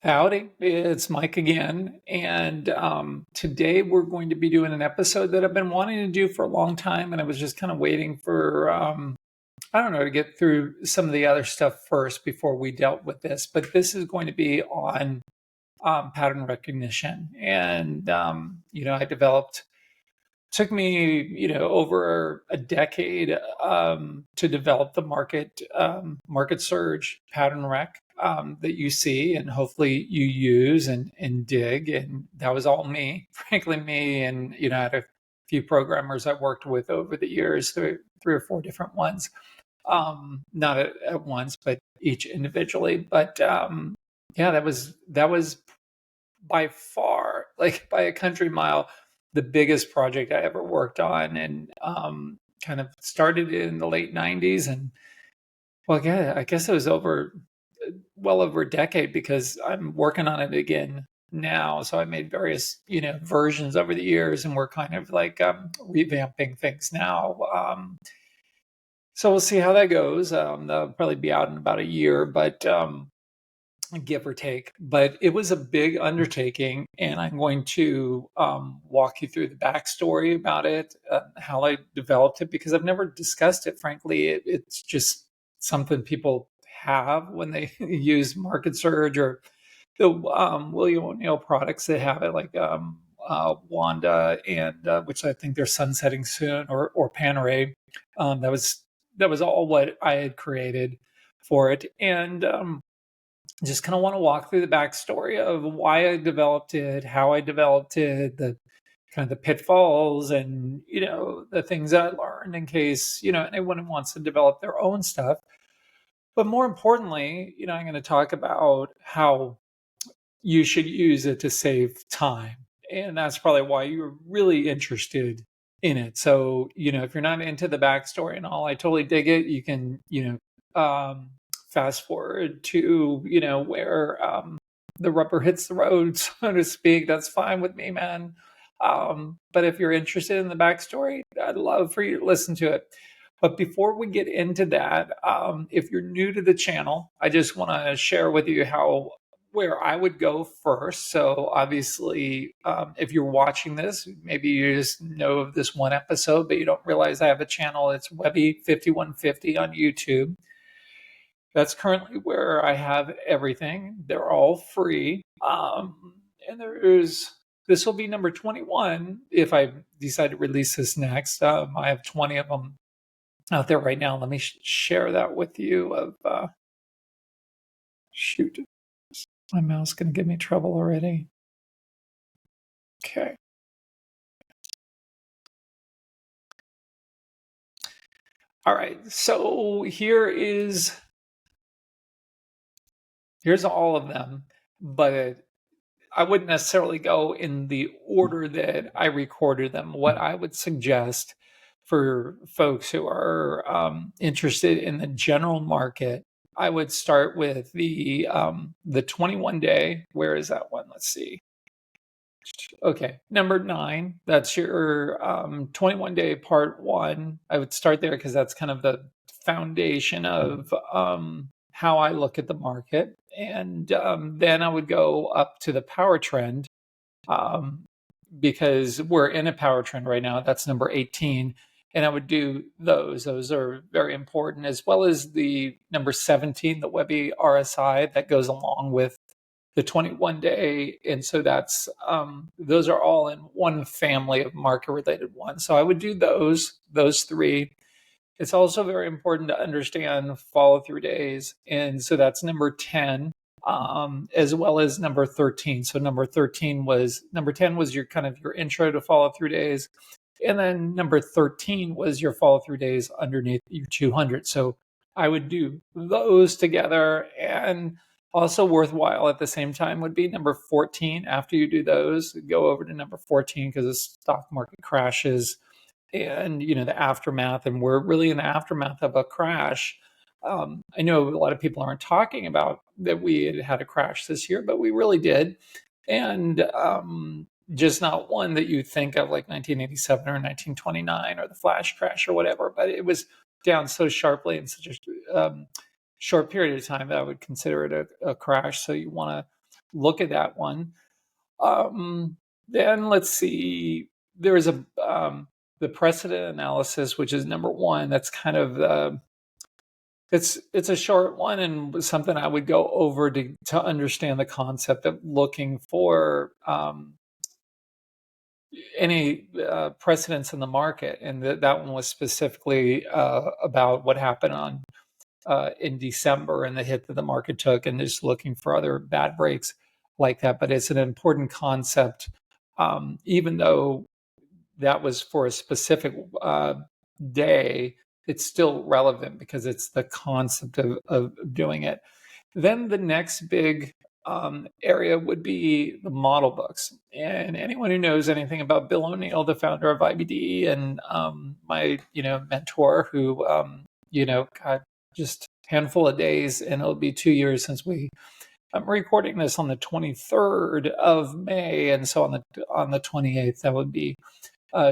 Howdy, it's Mike again. And today we're going to be doing an episode that I've been wanting to do for a long time. And I was just kind of waiting for, I don't know, to get through some of the other stuff first before we dealt with this. But this is going to be on pattern recognition. And, I developed, took me, over a decade to develop the MarketSurge pattern rec that you see and hopefully you use and dig. And that was all me, frankly, me. And, I had a few programmers I worked with over the years, three or four different ones, not at once, but each individually. But yeah, that was by far, like by a country mile, the biggest project I ever worked on, and kind of started in the late '90s. And well, yeah, I guess it was well over a decade because I'm working on it again now. So I made various, versions over the years, and we're kind of like revamping things now. So we'll see how that goes. That'll probably be out in about a year, but give or take. But it was a big undertaking, and I'm going to walk you through the backstory about it, how I developed it, because I've never discussed it. Frankly, it's just something people have when they use MarketSurge or the William O'Neill products that have it, like Wanda, and which I think they're sunsetting soon, or Panerai. That was all what I had created for it, and just kind of want to walk through the backstory of why I developed it, how I developed it, the kind of the pitfalls, and the things that I learned in case anyone wants to develop their own stuff. But more importantly, I'm going to talk about how you should use it to save time, and that's probably why you're really interested in it. So if you're not into the backstory and all, I totally dig it. You can fast forward to where the rubber hits the road, so to speak. That's fine with me, man. But if you're interested in the backstory, I'd love for you to listen to it. But before we get into that, if you're new to the channel, I just want to share with you where I would go first. So obviously, if you're watching this, maybe you just know of this one episode, but you don't realize I have a channel. It's Webby 5150 on YouTube. That's currently where I have everything. They're all free. And this will be number 21 if I decide to release this next. I have 20 of them out there right now. Let me share that with you. Shoot, my mouse is going to give me trouble already. Okay. All right. So here's all of them, but I wouldn't necessarily go in the order that I recorded them. What I would suggest for folks who are interested in the general market, I would start with the 21 day. Where is that one? Let's see. Okay, number 9. That's your 21 day part 1. I would start there because that's kind of the foundation of how I look at the market. And then I would go up to the power trend because we're in a power trend right now. That's number 18. And I would do those. Those are very important, as well as the number 17, the Webby RSI, that goes along with the 21 day. And so those are all in one family of market related ones. So I would do those 3. It's also very important to understand follow through days. And so that's number 10, as well as number 13. So number 10 was your kind of your intro to follow through days. And then number 13 was your follow through days underneath your 200. So I would do those together. And also worthwhile at the same time would be number 14. After you do those, go over to number 14 because the stock market crashes and the aftermath, and we're really in the aftermath of a crash. I know a lot of people aren't talking about that we had a crash this year, but we really did. And just not one that you think of like 1987 or 1929 or the flash crash or whatever, but it was down so sharply in such a short period of time that I would consider it a crash. So you want to look at that one. Then let's see. There's the precedent analysis, which is number one. That's kind of it's a short one and something I would go over to understand the concept of looking for any precedents in the market. And that one was specifically about what happened on in December and the hit that the market took, and just looking for other bad breaks like that. But it's an important concept, even though that was for a specific day. It's still relevant because it's the concept of doing it. Then the next big area would be the model books. And anyone who knows anything about Bill O'Neill, the founder of IBD, and my mentor, who got just handful of days, and it'll be 2 years since I'm recording this on the 23rd of May, and so on the 28th, that would be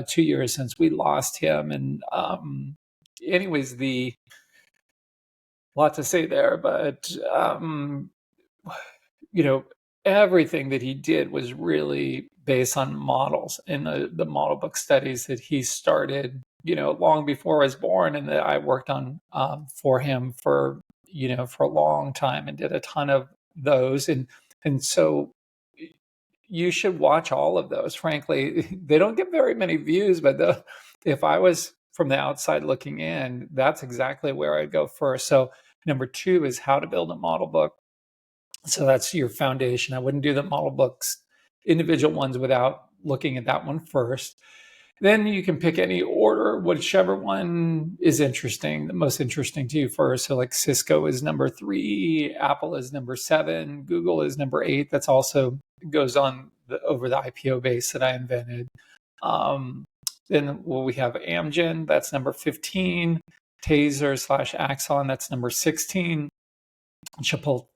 2 years since we lost him. And anyways, the lot to say there, but everything that he did was really based on models in the model book studies that he started, long before I was born, and that I worked on for him for a long time and did a ton of those. And so you should watch all of those. Frankly, they don't get very many views, but if I was from the outside looking in, that's exactly where I'd go first. So number two is how to build a model book. So that's your foundation. I wouldn't do the model books, individual ones, without looking at that one first. Then you can pick any order, whichever one is interesting, the most interesting to you first. So like Cisco is number 3, Apple is number 7, Google is number 8. That's also goes on over the IPO base that I invented. Then we have Amgen, that's number 15. Taser / Axon, that's number 16. Chipotle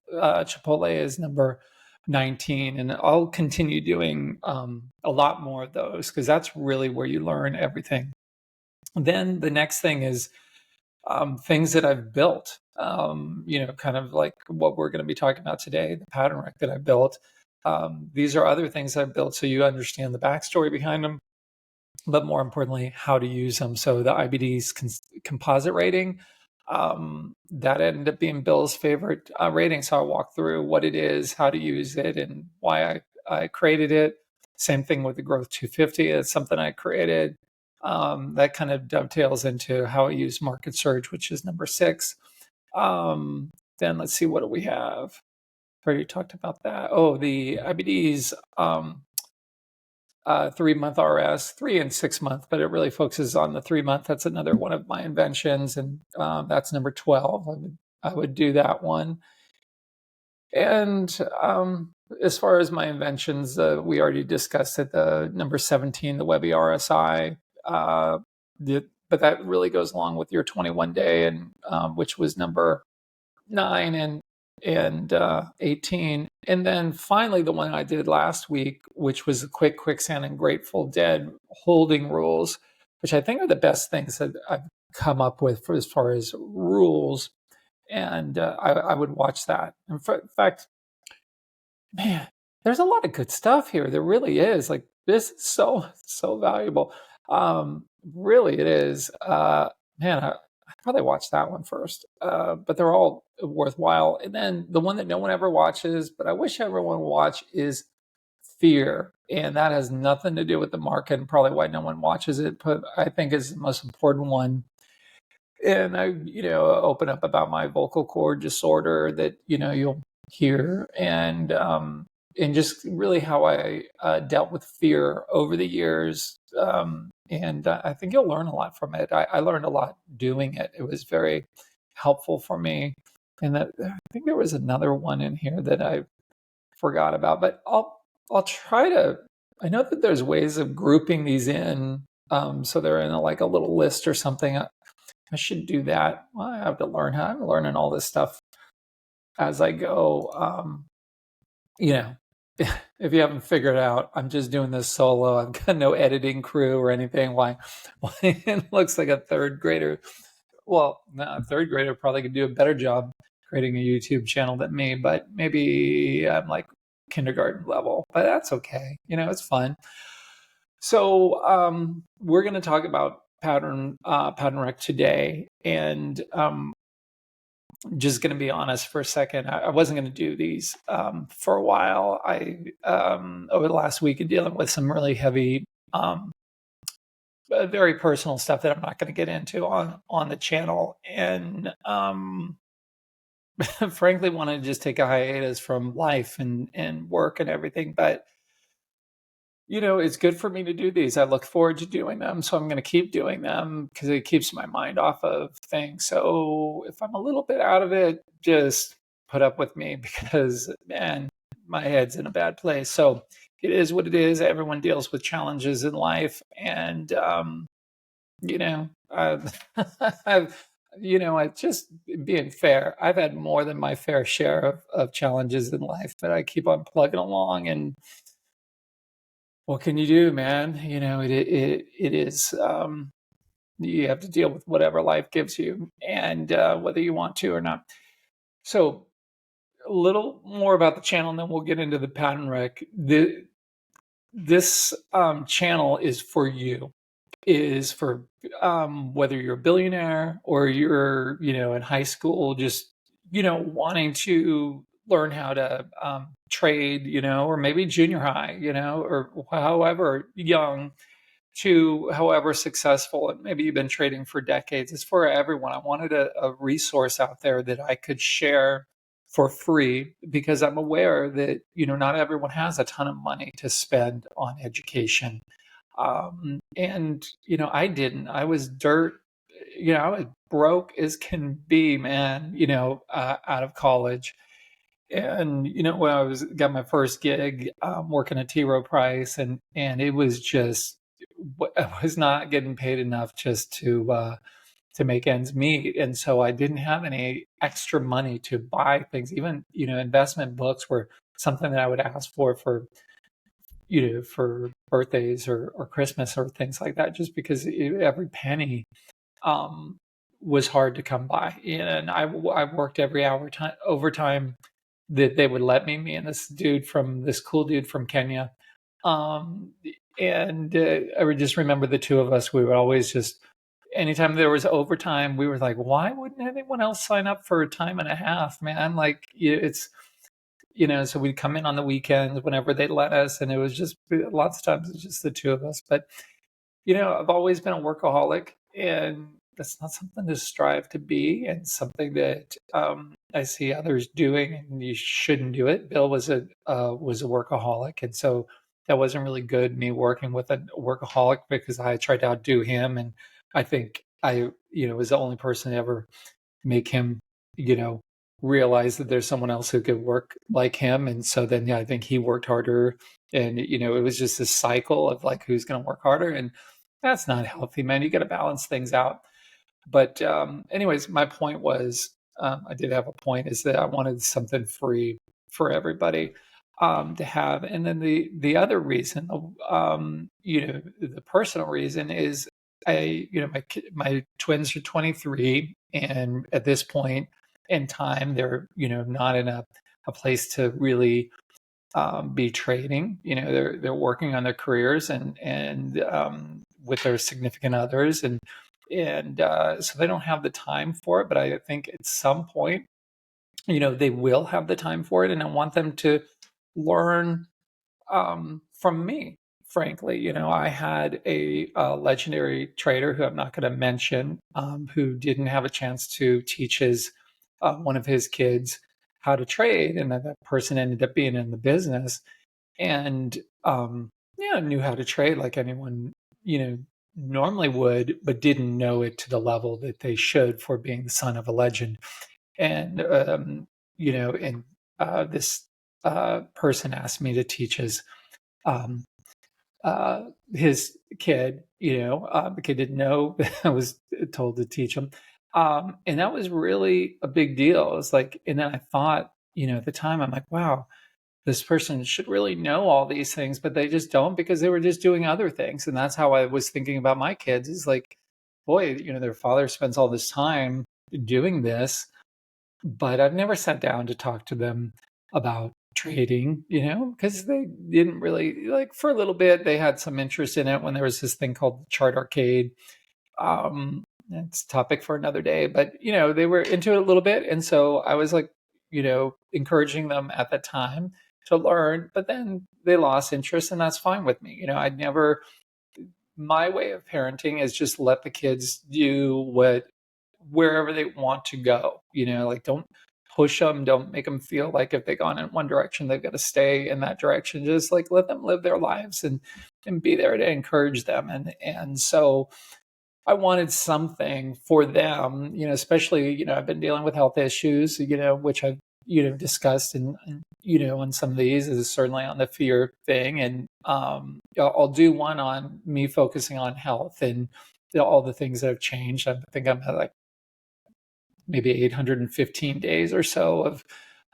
is number 19, and I'll continue doing a lot more of those because that's really where you learn everything. Then the next thing is things that I've built, kind of like what we're going to be talking about today, the pattern rec that I built. These are other things I've built so you understand the backstory behind them, but more importantly, how to use them. So the IBD's composite rating, that ended up being Bill's favorite rating. So I'll walk through what it is, how to use it, and why I created it. Same thing with the Growth 250. It's something I created. That kind of dovetails into how I use MarketSurge, which is number 6. Then let's see, what do we have? Already talked about that. Oh, the IBD's 3-month RS, 3 and 6 month, but it really focuses on the 3-month. That's another one of my inventions, and that's number 12. I would do that one. And as far as my inventions, we already discussed it. The number 17, the Webby RSI, but that really goes along with your 21 day, and which was number 9 and 18. And then finally, the one I did last week, which was the Quicksand and Grateful Dead holding rules, which I think are the best things that I've come up with as far as rules. And I would watch that. In fact, man, there's a lot of good stuff here. There really is. Like, this is so valuable. Really, it is. Man, I probably watch that one first, but they're all worthwhile. And then the one that no one ever watches, but I wish everyone would watch, is Fear. And that has nothing to do with the market, and probably why no one watches it, but I think is the most important one. And I, open up about my vocal cord disorder that, you'll hear, and just really how I dealt with fear over the years. And I think you'll learn a lot from it. I learned a lot doing it. It was very helpful for me. And I think there was another one in here that I forgot about, but I'll try to. I know that there's ways of grouping these in, so they're in a little list or something. I should do that. Well, I have to learn how. I'm learning all this stuff as I go. If you haven't figured it out, I'm just doing this solo. I've got no editing crew or anything. Why it looks like a third grader. Well, no, a third grader probably could do a better job creating a YouTube channel than me, but maybe I'm like kindergarten level, but that's okay. It's fun. So we're going to talk about pattern rec today, and just going to be honest for a second. I wasn't going to do these for a while. I over the last week, dealing with some really heavy, very personal stuff that I'm not going to get into on the channel, and frankly, wanted to just take a hiatus from life and work and everything, but. It's good for me to do these. I look forward to doing them. So I'm going to keep doing them because it keeps my mind off of things. So if I'm a little bit out of it, just put up with me because, man, my head's in a bad place. So it is what it is. Everyone deals with challenges in life. And, I just being fair, I've had more than my fair share of challenges in life, but I keep on plugging along, and what can you do, man? It is, you have to deal with whatever life gives you, and whether you want to or not. So a little more about the channel, and then we'll get into the pattern rec. This channel is for you. Is for whether you're a billionaire or you're, in high school, just, wanting to learn how to trade, or maybe junior high, or however young to however successful, and maybe you've been trading for decades. It's for everyone. I wanted a resource out there that I could share for free because I'm aware that, not everyone has a ton of money to spend on education. And, I didn't. I was dirt, I was broke as can be, man, out of college. And when got my first gig, working at T. Rowe Price, and it was just, I was not getting paid enough just to make ends meet, and so I didn't have any extra money to buy things. Even investment books were something that I would ask for for birthdays or Christmas or things like that, just because every penny um, was hard to come by. And I worked every hour overtime that they would let me and this cool dude from Kenya. Um, and I would just remember the two of us, we would always just, anytime there was overtime, we were like, why wouldn't anyone else sign up for a time and a half, man? Like, it's, so we'd come in on the weekends whenever they'd let us. And it was just lots of times it's just the two of us. But, I've always been a workaholic, and that's not something to strive to be, and something that I see others doing, and you shouldn't do it. Bill was a workaholic, and so that wasn't really good. Me working with a workaholic because I tried to outdo him, and I think I was the only person to ever make him realize that there's someone else who could work like him. And so then I think he worked harder, and it was just this cycle of like who's going to work harder, and that's not healthy, man. You got to balance things out. But anyways, my point was, I did have a point, is that I wanted something free for everybody to have. And then the other reason, the personal reason is my twins are 23, and at this point in time, they're not in a place to really be trading. They're working on their careers and with their significant others, and so they don't have the time for it. But I think at some point, they will have the time for it, and I want them to learn from me. Frankly, I had a legendary trader who I'm not going to mention, who didn't have a chance to teach his one of his kids how to trade, and that person ended up being in the business, and knew how to trade like anyone normally would, but didn't know it to the level that they should for being the son of a legend. And this person asked me to teach um, his kid. The kid didn't know I was told to teach him, and that was really a big deal. It was like, and then I thought, at the time, I'm like, wow, this person should really know all these things, but they just don't, because they were just doing other things. And that's how I was thinking about my kids, is like, boy, their father spends all this time doing this, but I've never sat down to talk to them about trading, because they didn't really like for a little bit. They had some interest in it when there was this thing called Chart Arcade. It's a topic for another day, but they were into it a little bit, and so I was like, encouraging them at the time to learn. But then they lost interest, and that's fine with me. I'd never. My way of parenting is just let the kids do wherever they want to go. Like don't push them, don't make them feel like if they gone in one direction they've got to stay in that direction. Just like let them live their lives and be there to encourage them. And so I wanted something for them, especially, I've been dealing with health issues, which I've, discussed in some of these is certainly on the fear thing. And I'll do one on me focusing on health and all the things that have changed. I think I'm at like maybe 815 days or so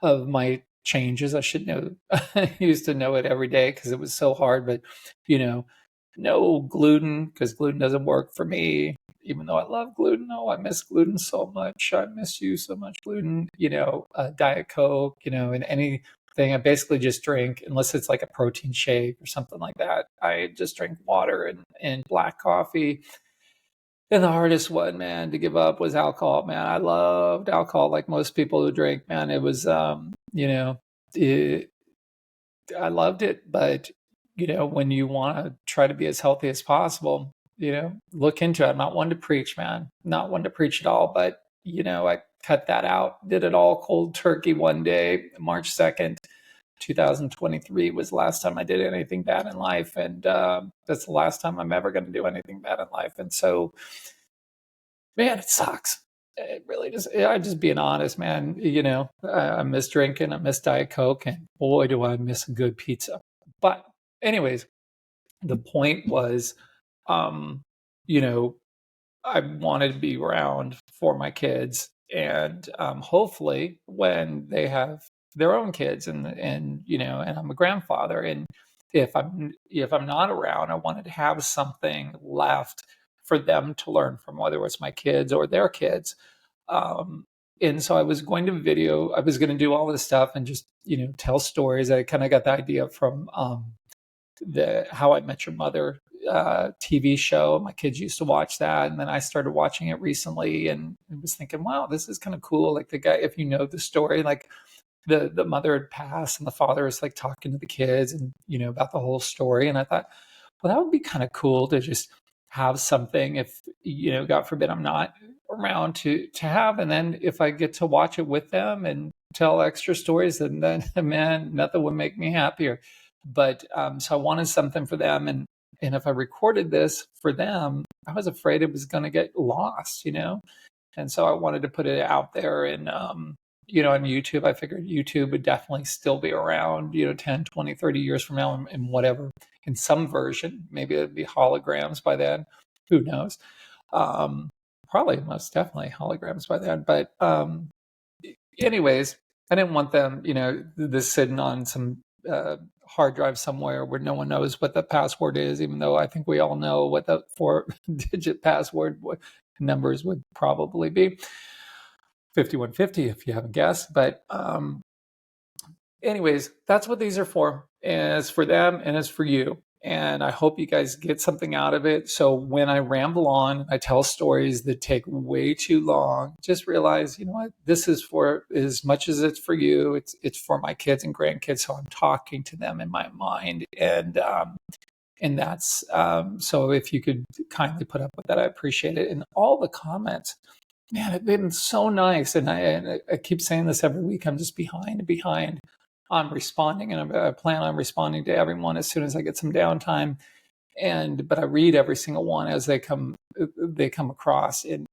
of my changes. I should know. I used to know it every day because it was so hard, but no gluten because gluten doesn't work for me. Even though I love gluten, I miss gluten so much. I miss you so much, gluten. Diet Coke, and anything. I basically just drink, unless it's like a protein shake or something like that. I just drink water and black coffee. And the hardest one, man, to give up was alcohol, man. I loved alcohol like most people who drink, man. It was, it, I loved it. But, when you want to try to be as healthy as possible, look into it. I'm not one to preach, man. Not one to preach at all. But, I cut that out, did it all cold turkey one day, March 2nd. 2023 was the last time I did anything bad in life. And that's the last time I'm ever going to do anything bad in life. And so, man, it sucks. It really does. I'm just being honest, man. I miss drinking. I miss Diet Coke. And boy, do I miss a good pizza. But anyways, the point was, you know, I wanted to be around for my kids, and hopefully, when they have their own kids, and and I'm a grandfather, and if I'm not around, I wanted to have something left for them to learn from, whether it's my kids or their kids. Um, and so I was going to video. I was going to do all this stuff and just tell stories. I kind of got the idea from the How I Met Your Mother TV show. My kids used to watch that, and then I started watching it recently, and I was thinking, wow, this is kind of cool. Like the guy, if you know the story, like the mother had passed, and the father is like talking to the kids, and about the whole story. And I thought, well, that would be kind of cool to just have something if God forbid I'm not around to have, and then if I get to watch it with them and tell extra stories, then man, nothing would make me happier. But so I wanted something for them, and if I recorded this for them, I was afraid it was going to get lost, and so I wanted to put it out there. And on YouTube, I figured YouTube would definitely still be around 10, 20, 30 years from now, in whatever, in some version. Maybe it'd be holograms by then, who knows. Probably most definitely holograms by then. But anyways, I didn't want them this sitting on some hard drive somewhere where no one knows what the password is, even though I think we all know what the 4-digit password numbers would probably be. 5150 if you haven't guessed. But anyways, that's what these are for. And it's for them and it's for you. And I hope you guys get something out of it. So when I ramble on, I tell stories that take way too long, just realize, what, this is for, as much as it's for you, it's for my kids and grandkids. So I'm talking to them in my mind. And that's, so if you could kindly put up with that, I appreciate it. And all the comments, man, it's been so nice. And I keep saying this every week. I'm just behind on responding, and I plan on responding to everyone as soon as I get some downtime. But I read every single one as they come across. And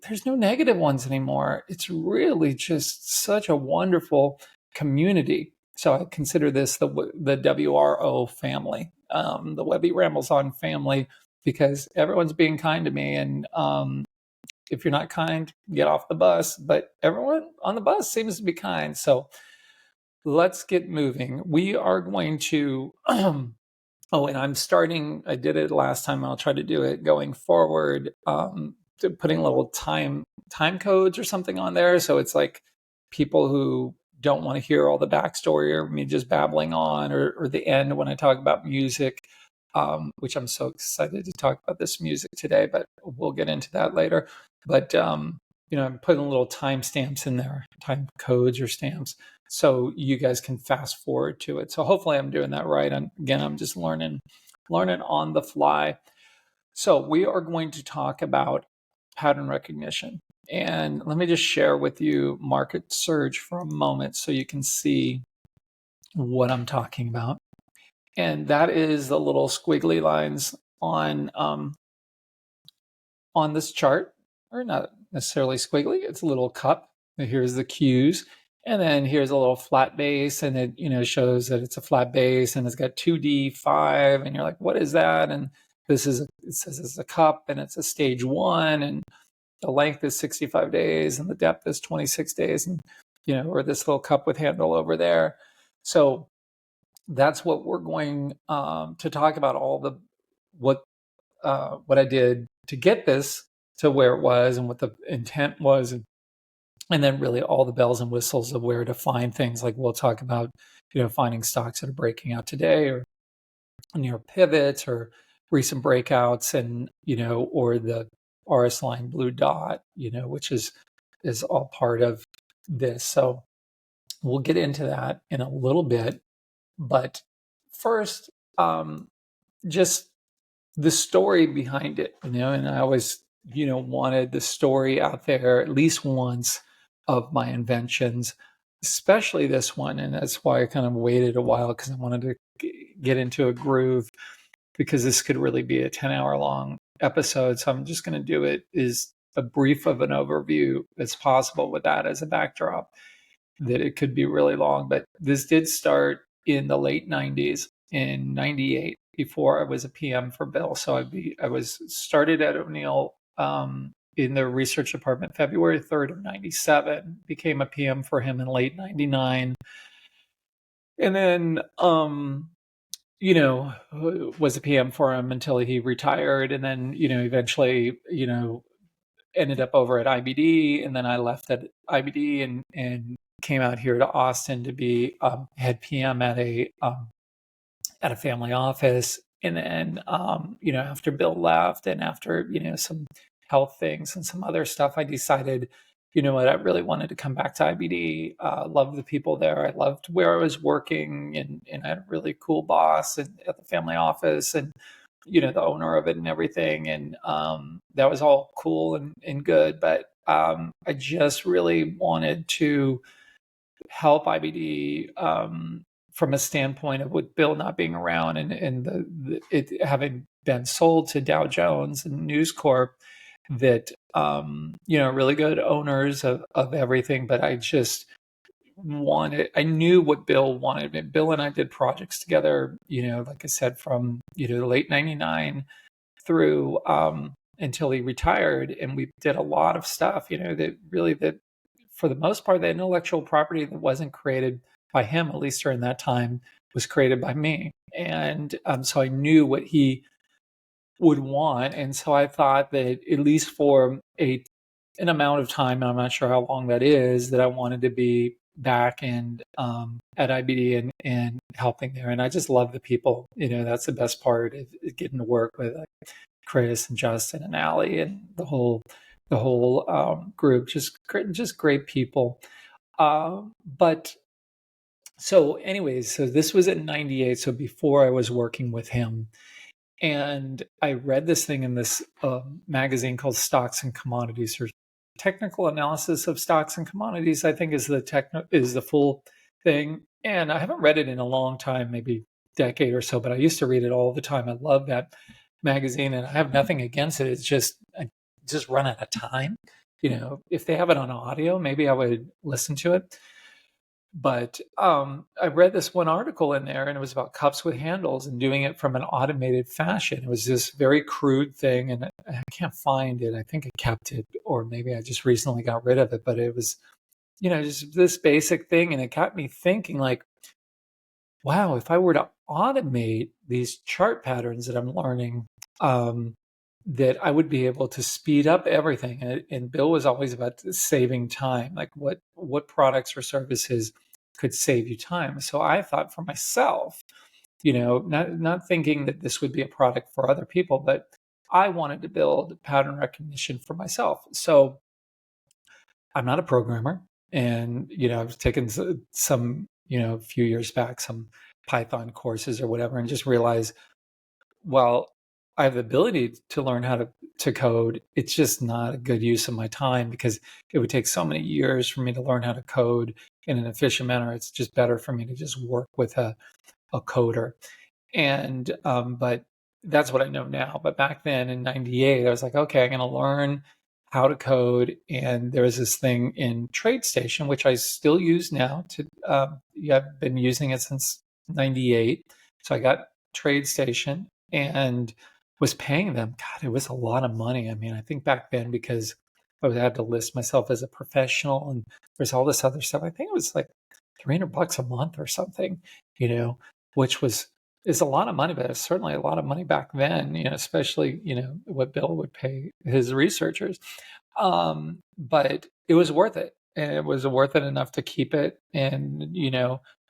there's no negative ones anymore. It's really just such a wonderful community. So I consider this the WRO family, the Webby Rambles on family, because everyone's being kind to me. And if you're not kind, get off the bus. But everyone on the bus seems to be kind. So let's get moving. We are going to, and I'm starting, I did it last time, I'll try to do it going forward, putting little time codes or something on there. So it's like people who don't want to hear all the backstory or me just babbling on, or the end when I talk about music, which I'm so excited to talk about this music today, but we'll get into that later. But, I'm putting little timestamps in there, time codes or stamps, so you guys can fast forward to it. So hopefully I'm doing that right. I'm just learning on the fly. So we are going to talk about pattern recognition. And let me just share with you MarketSurge for a moment so you can see what I'm talking about. And that is the little squiggly lines on this chart, or not necessarily squiggly. It's a little cup. Here's the Q's, and then here's a little flat base, and it shows that it's a flat base, and it's got 2D5, and you're like, what is that? And it says it's a cup, and it's a stage 1, and the length is 65 days, and the depth is 26 days, and or this little cup with handle over there. So that's what we're going to talk about. All the what I did to get this to where it was, and what the intent was, and then really all the bells and whistles of where to find things. Like we'll talk about, finding stocks that are breaking out today, or near pivots, or recent breakouts, and or the RS line blue dot, which is all part of this. So we'll get into that in a little bit, but first, just the story behind it, and I always, wanted the story out there at least once of my inventions, especially this one. And that's why I kind of waited a while, because I wanted to get into a groove, because this could really be a 10-hour long episode. So I'm just going to do it as a brief of an overview as possible with that as a backdrop, that it could be really long. But this did start in the late 90s, in 98, before I was a PM for Bill. So I was started at O'Neill in the research department February 3rd of 97, became a PM for him in late 99. And then, was a PM for him until he retired. And then, eventually, ended up over at IBD. And then I left at IBD and came out here to Austin to be head PM at a family office. And then, after Bill left, and after, some health things and some other stuff, I decided, what, I really wanted to come back to IBD. Loved the people there. I loved where I was working, and I had a really cool boss at the family office, and, the owner of it and everything. And that was all cool and good. But I just really wanted to help IBD from a standpoint of, with Bill not being around, and it having been sold to Dow Jones and News Corp, that really good owners of everything. But I just I knew what Bill wanted. Bill and I did projects together, like I said, from the late 99 through until he retired, and we did a lot of stuff, that for the most part, the intellectual property that wasn't created by him, at least during that time, was created by me. And so I knew what he would want. And so I thought that, at least for an amount of time, and I'm not sure how long that is, that I wanted to be back and at IBD and helping there. And I just love the people. That's the best part of getting to work with Chris and Justin and Allie and the whole group. Just great people. But so anyways, so this was in 98. So before I was working with him, and I read this thing in this magazine called Stocks and Commodities, or Technical Analysis of Stocks and Commodities, I think is the full thing. And I haven't read it in a long time, maybe decade or so, but I used to read it all the time. I love that magazine, and I have nothing against it. It's just, I just run out of time. If they have it on audio, maybe I would listen to it. But I read this one article in there, and it was about cups with handles and doing it from an automated fashion. It was this very crude thing, and I can't find it. I think I kept it, or maybe I just recently got rid of it. But it was, just this basic thing, and it got me thinking, like, wow, if I were to automate these chart patterns that I'm learning, that I would be able to speed up everything. And Bill was always about saving time, like what products or services could save you time. So I thought for myself, not thinking that this would be a product for other people, but I wanted to build pattern recognition for myself. So I'm not a programmer, and I've taken some, a few years back, some Python courses or whatever, and just realized, well, I have the ability to learn how to code. It's just not a good use of my time because it would take so many years for me to learn how to code in an efficient manner. It's just better for me to just work with a coder. And but that's what I know now. But back then in '98, I was like, okay, I'm going to learn how to code. And there was this thing in TradeStation, which I still use now. Yeah, I've been using it since '98. So I got TradeStation and was paying them. God, it was a lot of money. I mean, I think back then, because I had to list myself as a professional and there's all this other stuff. I think it was like $300 a month or something, which is a lot of money, but it's certainly a lot of money back then, especially, what Bill would pay his researchers. But it was worth it. And it was worth it enough to keep it and,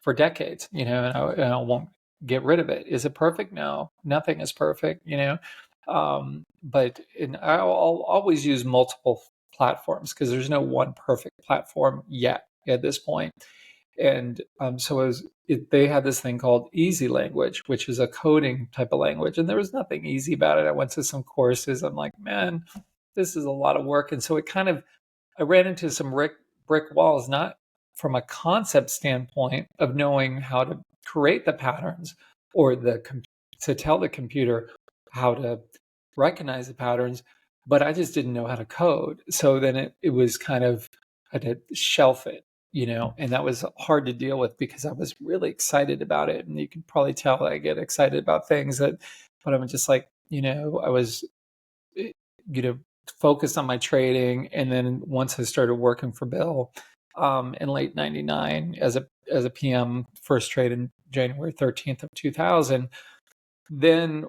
for decades, and I won't get rid of it. Is it perfect? No, nothing is perfect, but I'll always use multiple platforms because there's no one perfect platform yet at this point. And so they had this thing called Easy Language, which is a coding type of language. And there was nothing easy about it. I went to some courses. I'm like, man, this is a lot of work. And so I ran into some brick walls, not from a concept standpoint of knowing how to create the patterns or to tell the computer how to recognize the patterns, but I just didn't know how to code. So then it was kind of, I had to shelf it, and that was hard to deal with because I was really excited about it. And you can probably tell I get excited about things but I'm just like, I was, focused on my trading. And then once I started working for Bill, in late '99 as a PM, first trade in January 13th of 2000, then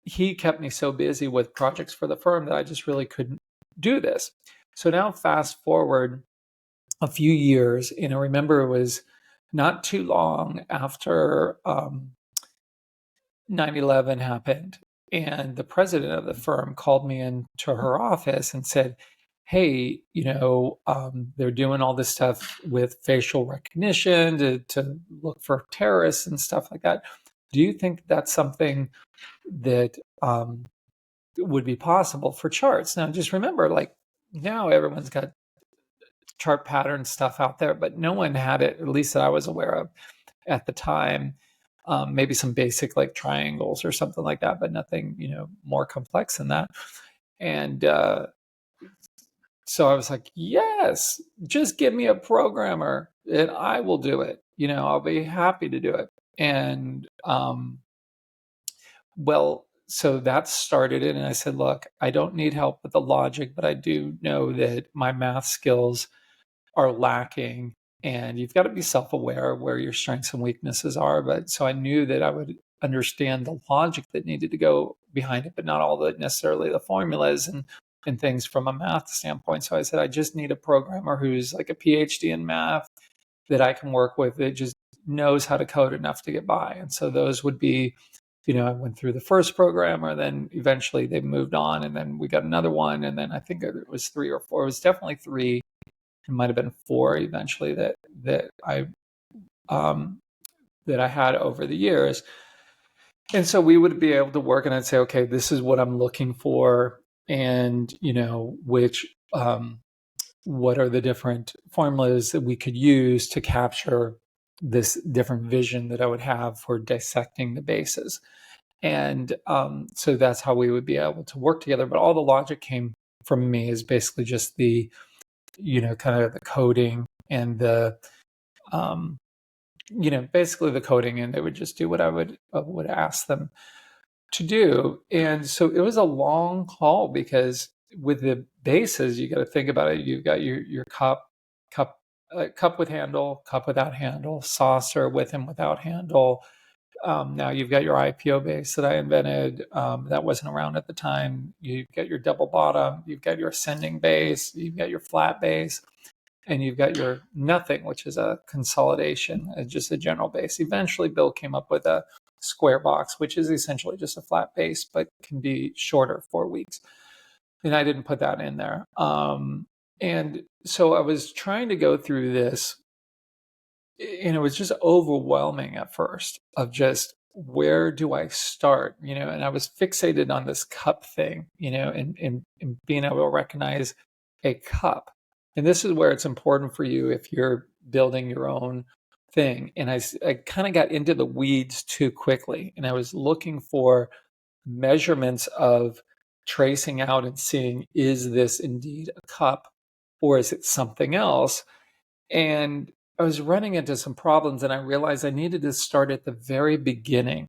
he kept me so busy with projects for the firm that I just really couldn't do this. So now fast forward a few years, and I remember it was not too long after 9/11 happened, and the president of the firm called me into her office and said, hey, they're doing all this stuff with facial recognition to look for terrorists and stuff like that. Do you think that's something that would be possible for charts? Now, just remember, like, now everyone's got chart pattern stuff out there, but no one had it, at least that I was aware of at the time. Maybe some basic like triangles or something like that, but nothing, more complex than that. And so I was like, yes, just give me a programmer and I will do it. I'll be happy to do it. And so that started it. And I said, look, I don't need help with the logic, but I do know that my math skills are lacking. And you've got to be self-aware of where your strengths and weaknesses are. But so I knew that I would understand the logic that needed to go behind it, but not all necessarily the formulas and things from a math standpoint. So I said, I just need a programmer who's like a PhD in math that I can work with, that just knows how to code enough to get by. And so those would be, I went through the first programmer, then eventually they moved on, and then we got another one. And then I think it was 3 or 4. It was definitely 3. It might have been 4 eventually that I had over the years. And so we would be able to work, and I'd say, okay, this is what I'm looking for. And, what are the different formulas that we could use to capture this different vision that I would have for dissecting the bases. And so that's how we would be able to work together. But all the logic came from me, is basically just the, kind of the coding and the, basically the coding, and they would just do what I would ask them to do. And so it was a long haul, because with the bases, you got to think about it. You've got your cup with handle, cup without handle, saucer with and without handle. Now you've got your IPO base that I invented. That wasn't around at the time. You've got your double bottom. You've got your ascending base. You've got your flat base. and you've got your nothing, which is a consolidation, just a general base. Eventually, Bill came up with a square box, which is essentially just a flat base, but can be shorter, 4 weeks. And I didn't put that in there. And so I was trying to go through this, and it was just overwhelming at first of just where do I start, and I was fixated on this cup thing, and being able to recognize a cup. And this is where it's important for you if you're building your own thing. And I kind of got into the weeds too quickly, and I was looking for measurements of tracing out and seeing, is this indeed a cup or is it something else? And I was running into some problems, and I realized I needed to start at the very beginning,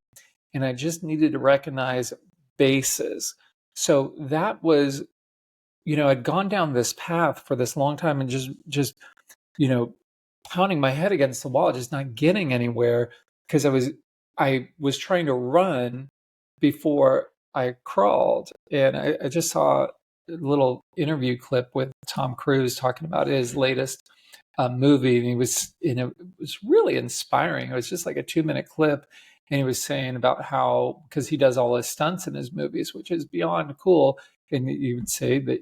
and I just needed to recognize bases. So that was, I'd gone down this path for this long time and just you know, pounding my head against the wall, just not getting anywhere, because I was trying to run before I crawled. And I just saw a little interview clip with Tom Cruise talking about his latest movie, and it was really inspiring. It was just like a 2-minute clip, and he was saying about how, because he does all his stunts in his movies, which is beyond cool. And you would say that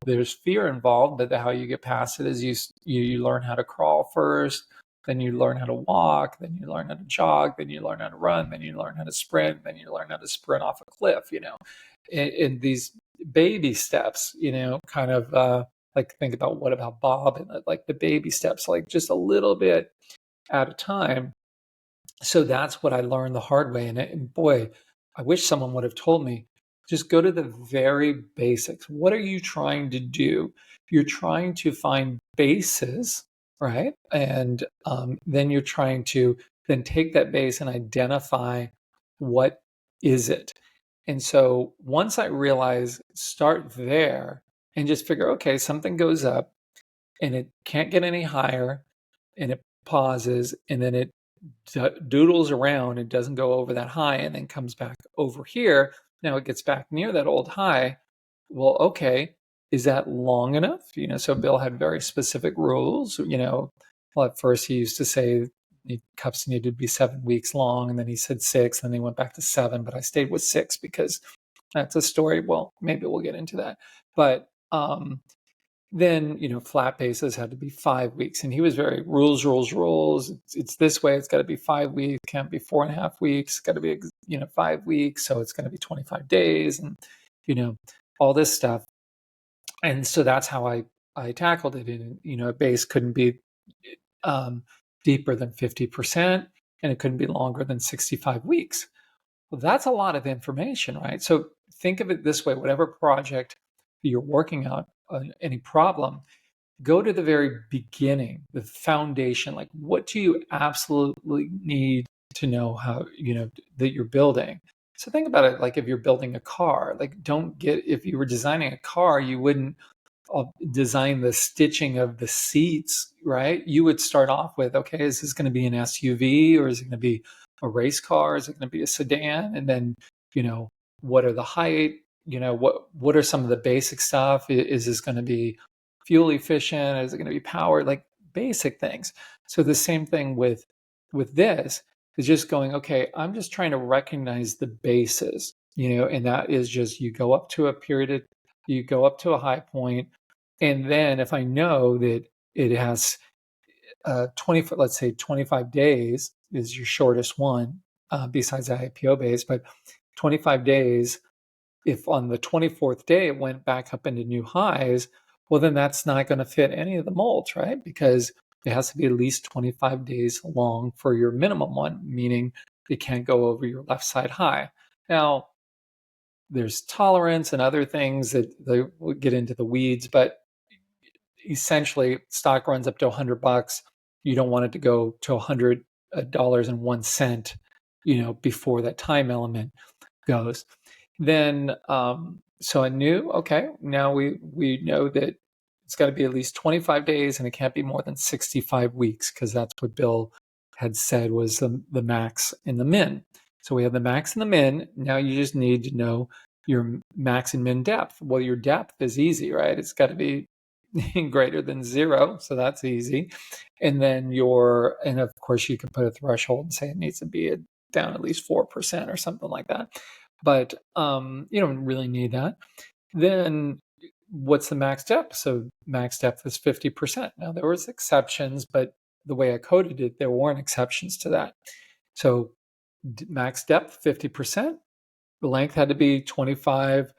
there's fear involved, but how you get past it is you learn how to crawl first, then you learn how to walk, then you learn how to jog, then you learn how to run, then you learn how to sprint, then you learn how to sprint off a cliff. In these baby steps, kind of like think about what about Bob, and like the baby steps, like just a little bit at a time. So that's what I learned the hard way. And boy, I wish someone would have told me, just go to the very basics. What are you trying to do? You're trying to find bases, right? And then you're trying to then take that base and identify what is it. And so once I realize, start there and just figure, okay, something goes up and it can't get any higher, and it pauses, and then it doodles around. It doesn't go over that high and then comes back over here. Now it gets back near that old high. Well, okay, is that long enough? So Bill had very specific rules. Well, at first he used to say the cups needed to be 7 weeks long, and then he said 6, and then he went back to 7, but I stayed with 6 because that's a story. Well, maybe we'll get into that. But then, flat bases had to be 5 weeks. And he was very rules. It's this way. It's got to be 5 weeks. Can't be 4.5 weeks. It's got to be, 5 weeks. So it's going to be 25 days and, all this stuff. And so that's how I tackled it. And, a base couldn't be deeper than 50%, and it couldn't be longer than 65 weeks. Well, that's a lot of information, right? So think of it this way: whatever project you're working on, any problem, go to the very beginning, the foundation. Like, what do you absolutely need to know how, that you're building? So think about it like if you're building a car. Like, if you were designing a car, you wouldn't design the stitching of the seats, right? You would start off with, okay, is this going to be an SUV, or is it going to be a race car? Is it going to be a sedan? And then, what are the height? What are some of the basic stuff? Is this going to be fuel efficient? Is it going to be powered? Like basic things. So the same thing with this is just going, okay, I'm just trying to recognize the bases, and that is just you go up to a high point, and then if I know that it has let's say 25 days is your shortest one, besides the IPO base, but 25 days. If on the 24th day it went back up into new highs, well, then that's not going to fit any of the molds, right? Because it has to be at least 25 days long for your minimum one, meaning it can't go over your left side high. Now, there's tolerance and other things that we'll get into the weeds, but essentially, stock runs up to $100. You don't want it to go to $100.01, before that time element goes. Then, so I knew, okay, now we know that it's got to be at least 25 days, and it can't be more than 65 weeks, because that's what Bill had said was the max and the min. So we have the max and the min. Now you just need to know your max and min depth. Well, your depth is easy, right? It's got to be greater than 0, so that's easy. And then and of course you can put a threshold and say it needs to be down at least 4% or something like that. But you don't really need that. Then what's the max depth? So max depth is 50%. Now there was exceptions, but the way I coded it, there weren't exceptions to that. So max depth 50%. The length had to be 25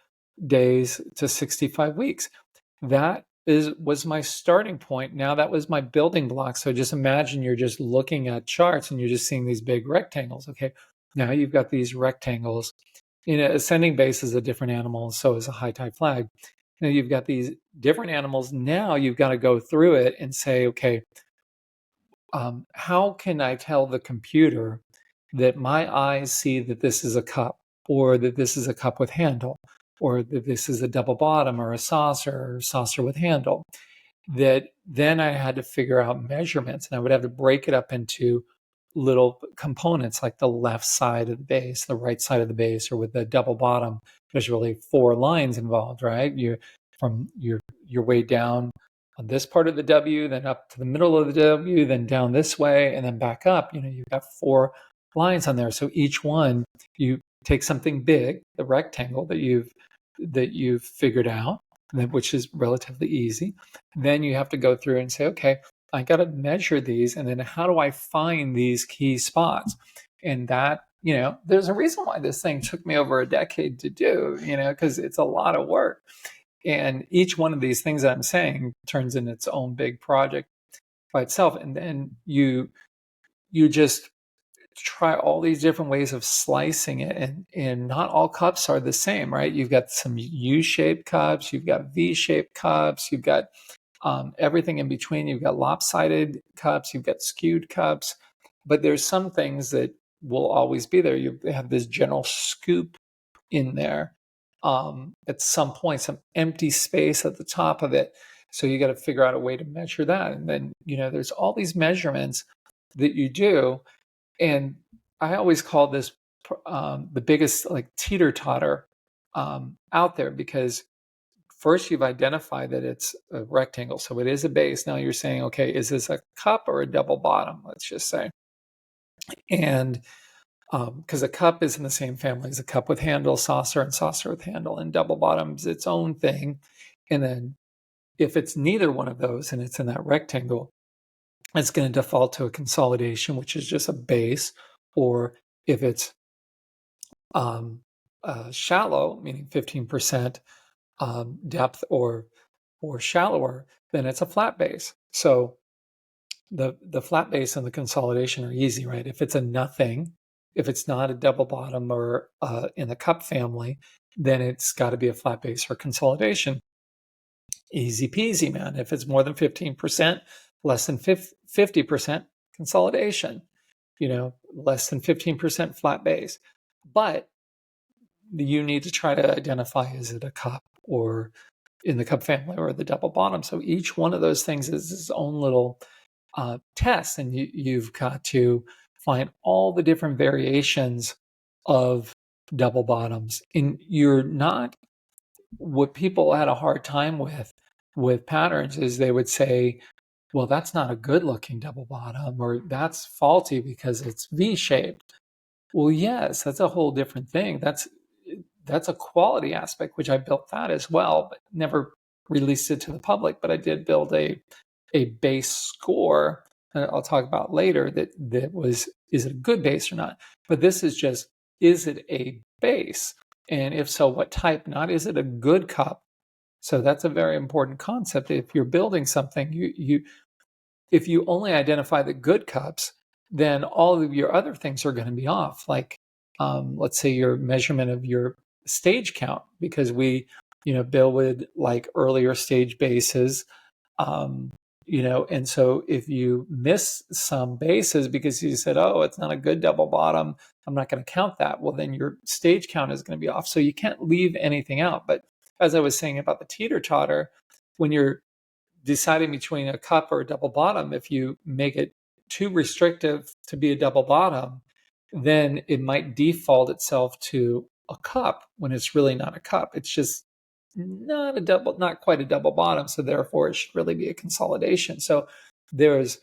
days to 65 weeks. That was my starting point. Now that was my building block. So just imagine you're just looking at charts and you're just seeing these big rectangles. Okay, now you've got these rectangles. Ascending base is a different animal, so is a high tide flag. Now you've got these different animals. Now you've got to go through it and say, okay, how can I tell the computer that my eyes see that this is a cup, or that this is a cup with handle, or that this is a double bottom or a saucer with handle? That then I had to figure out measurements, and I would have to break it up into little components, like the left side of the base, the right side of the base, or with the double bottom. There's really 4 lines involved, right? From your way down on this part of the W, then up to the middle of the W, then down this way, and then back up. You've got 4 lines on there. So each one, you take something big, the rectangle that you've figured out, which is relatively easy. Then you have to go through and say, okay, I got to measure these, and then how do I find these key spots? And that, there's a reason why this thing took me over a decade to do, because it's a lot of work. And each one of these things that I'm saying turns in its own big project by itself. And then you just try all these different ways of slicing it, and not all cups are the same, right? You've got some U-shaped cups, you've got V-shaped cups, you've got everything in between. You've got lopsided cups, you've got skewed cups, but there's some things that will always be there. You have this general scoop in there at some point, some empty space at the top of it. So you got to figure out a way to measure that. And then, there's all these measurements that you do. And I always call this the biggest teeter-totter out there, because first you've identified that it's a rectangle. So it is a base. Now you're saying, okay, is this a cup or a double bottom? Let's just say. And because a cup is in the same family as a cup with handle, saucer, and saucer with handle, and double bottom is its own thing. And then if it's neither one of those and it's in that rectangle, it's going to default to a consolidation, which is just a base. Or if it's shallow, meaning 15% depth or shallower, then it's a flat base. So the flat base and the consolidation are easy, right? If it's a nothing, if it's not a double bottom or in the cup family, then it's got to be a flat base or consolidation. Easy peasy, man. If it's more than 15%, less than 50% consolidation, less than 15% flat base. But you need to try to identify, is it a cup or in the cup family or the double bottom? So each one of those things is its own little test, and you've got to find all the different variations of double bottoms. And you're not, what people had a hard time with patterns is they would say, well, that's not a good looking double bottom, or that's faulty because it's V-shaped. Well, yes, that's a whole different thing. That's a quality aspect, which I built that as well, but never released it to the public. But I did build a base score that I'll talk about later that was, is it a good base or not? But this is just, is it a base? And if so, what type? Not, is it a good cup? So that's a very important concept. If you're building something, if you only identify the good cups, then all of your other things are going to be off. Like, let's say your measurement of your stage count, because we, Bill would like earlier stage bases, and so if you miss some bases because you said, oh, it's not a good double bottom, I'm not going to count that. Well, then your stage count is going to be off. So you can't leave anything out. But as I was saying about the teeter-totter, when you're deciding between a cup or a double bottom, if you make it too restrictive to be a double bottom, then it might default itself to a cup when it's really not a cup. It's just not quite a double bottom. So therefore, it should really be a consolidation. So it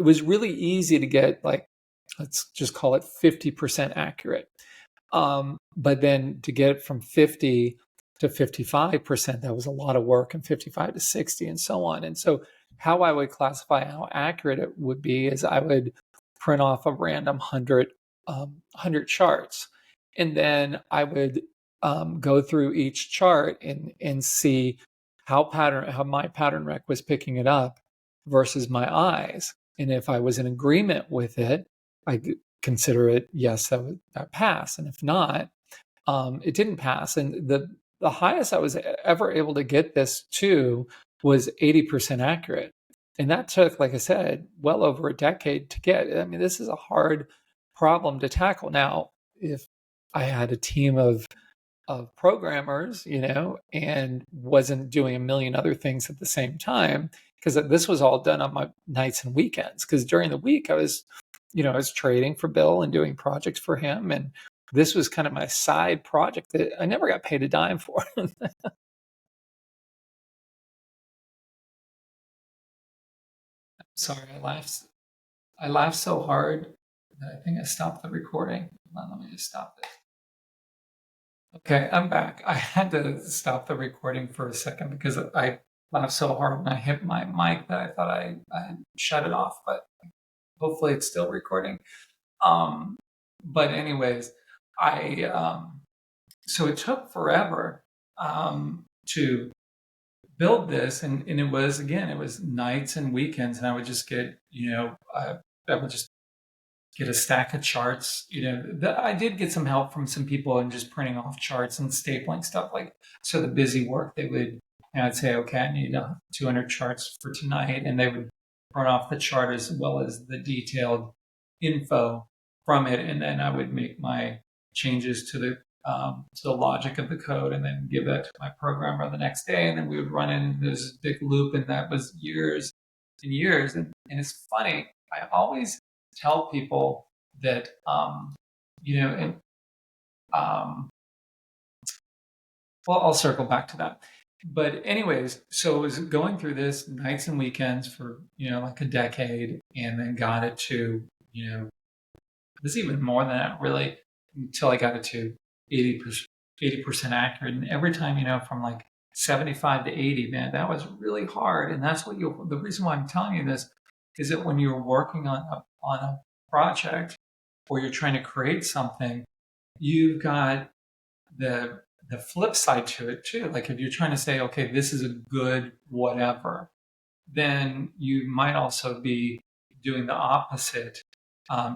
was really easy to get, like, let's just call it 50% accurate. But then to get it from 50 to 55%, that was a lot of work, and 55 to 60 and so on. And so how I would classify how accurate it would be is I would print off a random 100 charts. And then I would go through each chart and see how my pattern rec was picking it up versus my eyes. And if I was in agreement with it, I consider it, yes, that passed. And if not, it didn't pass. And the highest I was ever able to get this to was 80% accurate. And that took, like I said, well over a decade to get. I mean, this is a hard problem to tackle. Now, if I had a team of programmers, and wasn't doing a million other things at the same time, because this was all done on my nights and weekends. Because during the week, I was trading for Bill and doing projects for him, and this was kind of my side project that I never got paid a dime for. Sorry, I laughed so hard that I think I stopped the recording. Hold on, let me just stop this. Okay, I'm back. I had to stop the recording for a second because I laughed so hard when I hit my mic that I thought I had shut it off, but hopefully it's still recording. But anyways, so it took forever to build this, and it was nights and weekends, and I would just get I would just get a stack of charts. I did get some help from some people in just printing off charts and stapling stuff. Like, so the busy work, I'd say, okay, I need 200 charts for tonight, and they would print off the chart as well as the detailed info from it, and then I would make my changes to the logic of the code, and then give that to my programmer the next day, and then we would run in this big loop, and that was years and years. And it's funny, I always tell people that well, I'll circle back to that. But anyways, so it was going through this nights and weekends for like a decade, and then got it to it was even more than that, really, until I got it to 80% accurate. And every time, from like 75 to 80, man, that was really hard. And that's the reason why I'm telling you this is that when you're working on a project, or you're trying to create something, you've got the flip side to it too. Like, if you're trying to say, okay, this is a good whatever, then you might also be doing the opposite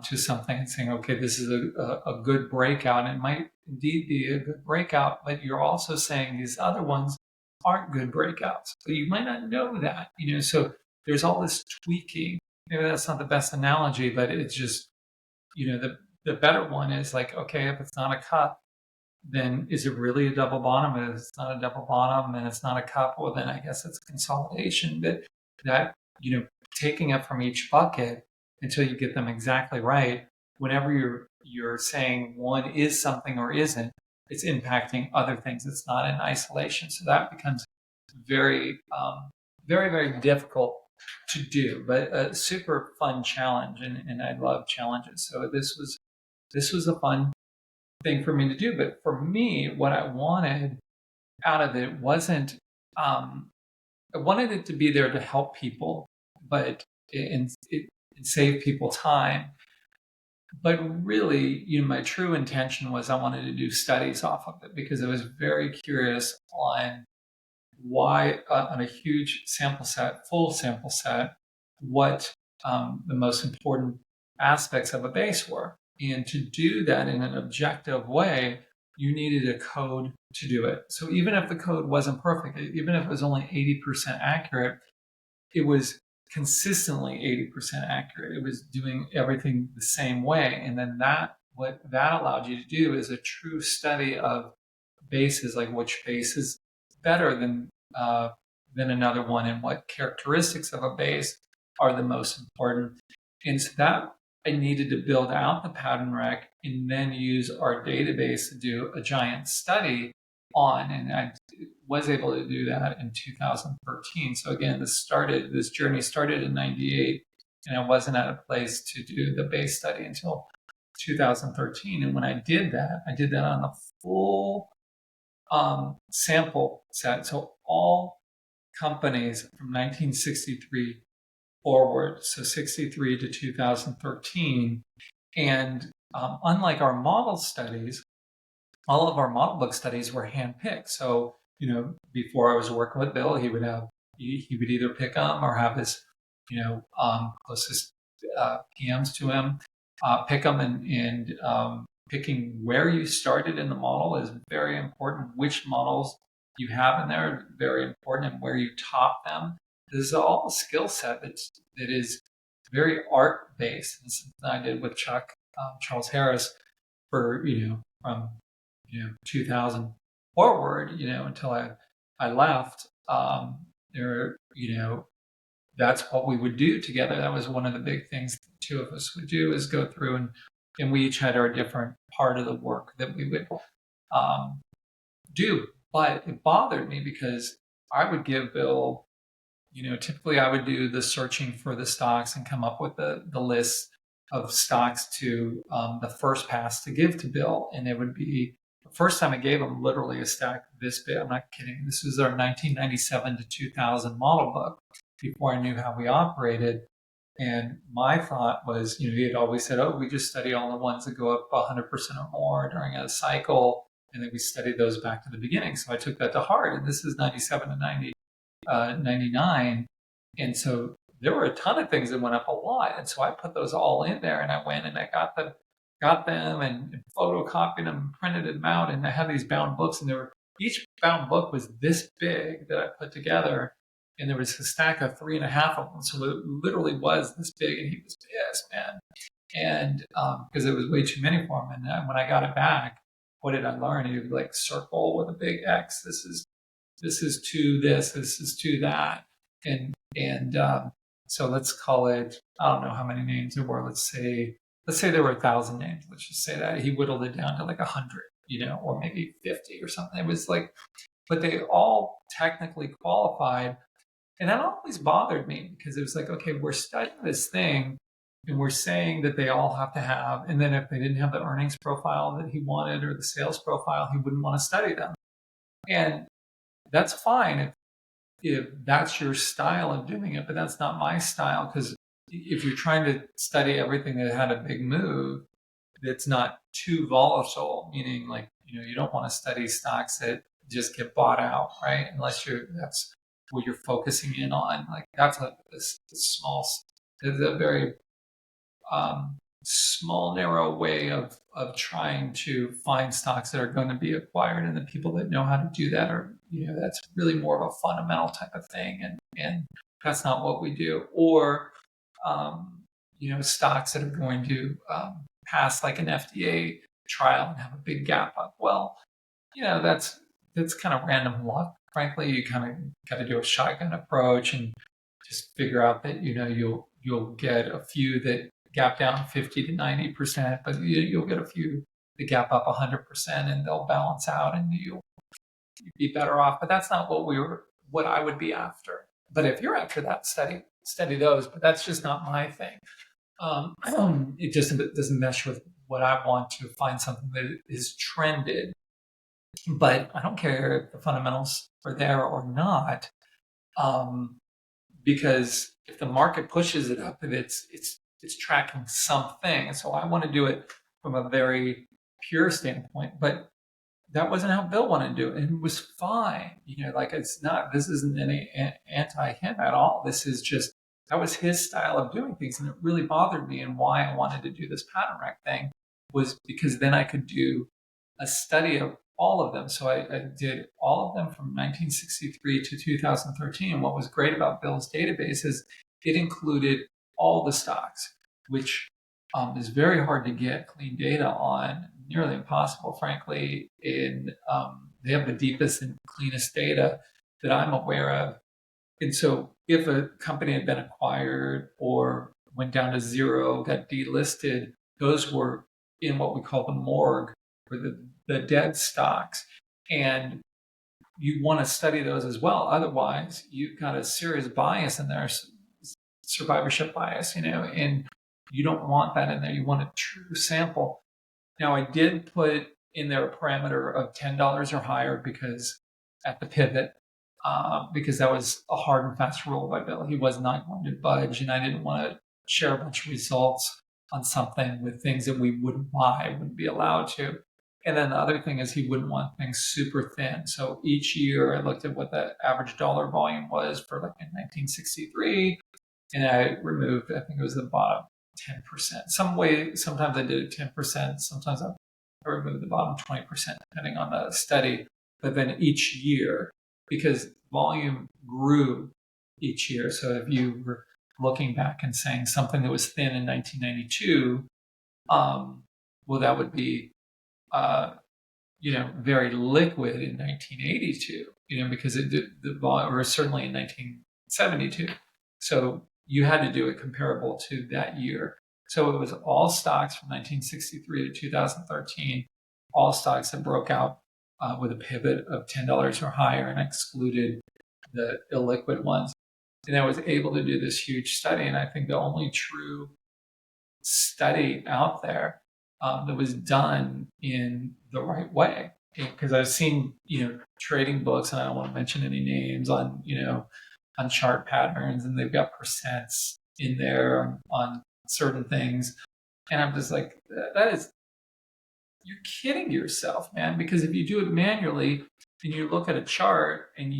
to something and saying, okay, this is a good breakout. And it might indeed be a good breakout, but you're also saying these other ones aren't good breakouts. But you might not know that, so there's all this tweaking. Maybe that's not the best analogy, but it's just, the better one is like, okay, if it's not a cup, then is it really a double bottom? If it's not a double bottom and it's not a cup, well, then I guess it's a consolidation. But that, taking it from each bucket until you get them exactly right, whenever you're saying one is something or isn't, it's impacting other things. It's not in isolation. So that becomes very, very, very difficult to do, but a super fun challenge. And I love challenges. So this was a fun thing for me to do. But for me, what I wanted out of it wasn't, I wanted it to be there to help people, but and save people time. But really, my true intention was I wanted to do studies off of it, because I was very curious on why, on a huge full sample set, what the most important aspects of a base were. And to do that in an objective way, you needed a code to do it. So even if the code wasn't perfect, even if it was only 80% accurate, it was consistently 80% accurate. It was doing everything the same way. And then what that allowed you to do is a true study of bases, like which base is better than another one, and what characteristics of a base are the most important. And so that I needed to build out the pattern rec and then use our database to do a giant study on, and I was able to do that in 2013. So again, this journey started in 98, and I wasn't at a place to do the base study until 2013. And when I did that on a full sample set. So all companies from 1963 forward, so 63 to 2013. And unlike our model studies, all of our model book studies were handpicked. So, before I was working with Bill, he would either pick them or have his, closest PMs to him pick them, and picking where you started in the model is very important. Which models you have in there is very important, and where you top them. This is all a skill set that is very art based. And something I did with Charles Harris for from 2000 forward, until I left. That's what we would do together. That was one of the big things the two of us would do, is go through, and we each had our different part of the work that we would do. But it bothered me because I would give Bill, typically I would do the searching for the stocks and come up with the list of stocks to the first pass to give to Bill. And it would be, the first time I gave him literally a stack this big. I'm not kidding. This was our 1997 to 2000 model book before I knew how we operated. And my thought was, he had always said, oh, we just study all the ones that go up 100% or more during a cycle. And then we studied those back to the beginning. So I took that to heart. And this is 97 to 99. And so there were a ton of things that went up a lot. And so I put those all in there, and I went and I got them and photocopied them and printed them out. And I had these bound books, and each bound book was this big that I put together. And there was a stack of 3.5 of them. So it literally was this big, and he was pissed, man. And because it was way too many for him. And when I got it back, what did I learn? He would circle with a big X. This is to this is to that. And so let's call it, I don't know how many names there were. Let's say there were 1,000 names. Let's just say that. He whittled it down to 100, or maybe 50 or something. It was but they all technically qualified. And that always bothered me, because it was okay, we're studying this thing and we're saying that they all have to have, and then if they didn't have the earnings profile that he wanted or the sales profile, he wouldn't want to study them. And that's fine if that's your style of doing it, but that's not my style, because if you're trying to study everything that had a big move that's not too volatile, meaning you don't want to study stocks that just get bought out, right? Unless that's what you're focusing in on. That's a very small, narrow way of trying to find stocks that are going to be acquired, and the people that know how to do that are, that's really more of a fundamental type of thing, and that's not what we do. Or stocks that are going to pass an FDA trial and have a big gap up. Well, that's kind of random luck. Frankly, you kind of got to do a shotgun approach and just figure out that you'll get a few that gap down 50 to 90%, but you'll get a few that gap up 100%, and they'll balance out, and you'll be better off. But that's not what I would be after. But if you're after that, study those. But that's just not my thing. It just doesn't mesh with what I want to find, something that is trended. But I don't care if the fundamentals are there or not, because if the market pushes it up, and it's tracking something. And so I want to do it from a very pure standpoint, but that wasn't how Bill wanted to do it. And it was fine. This isn't any anti him at all. This is just, that was his style of doing things. And it really bothered me. And why I wanted to do this pattern rack thing was because then I could do a study of all of them. So I did all of them from 1963 to 2013. And what was great about Bill's database is it included all the stocks, which is very hard to get clean data on, nearly impossible, frankly. They have the deepest and cleanest data that I'm aware of. And so if a company had been acquired or went down to zero, got delisted, those were in what we call the morgue, or the dead stocks. And you want to study those as well. Otherwise, you've got a serious bias in there, survivorship bias, and you don't want that in there. You want a true sample. Now, I did put in there a parameter of $10 or higher because at the pivot, because that was a hard and fast rule by Bill. He was not going to budge, and I didn't want to share a bunch of results on something with things that we wouldn't buy, wouldn't be allowed to. And then the other thing is he wouldn't want things super thin. So each year I looked at what the average dollar volume was for like in 1963, and I removed, I think it was the bottom 10%. Sometimes I did it 10%, sometimes I removed the bottom 20%, depending on the study. But then each year, because volume grew each year. So if you were looking back and saying something that was thin in 1992, well, that would be very liquid in 1982, because it did the volume, or certainly in 1972. So you had to do it comparable to that year. So it was all stocks from 1963 to 2013, all stocks that broke out with a pivot of $10 or higher, and excluded the illiquid ones. And I was able to do this huge study, and I think the only true study out there that was done in the right way. Because I've seen, trading books, and I don't want to mention any names, on chart patterns, and they've got percents in there on certain things. And I'm just like, you're kidding yourself, man. Because if you do it manually and you look at a chart and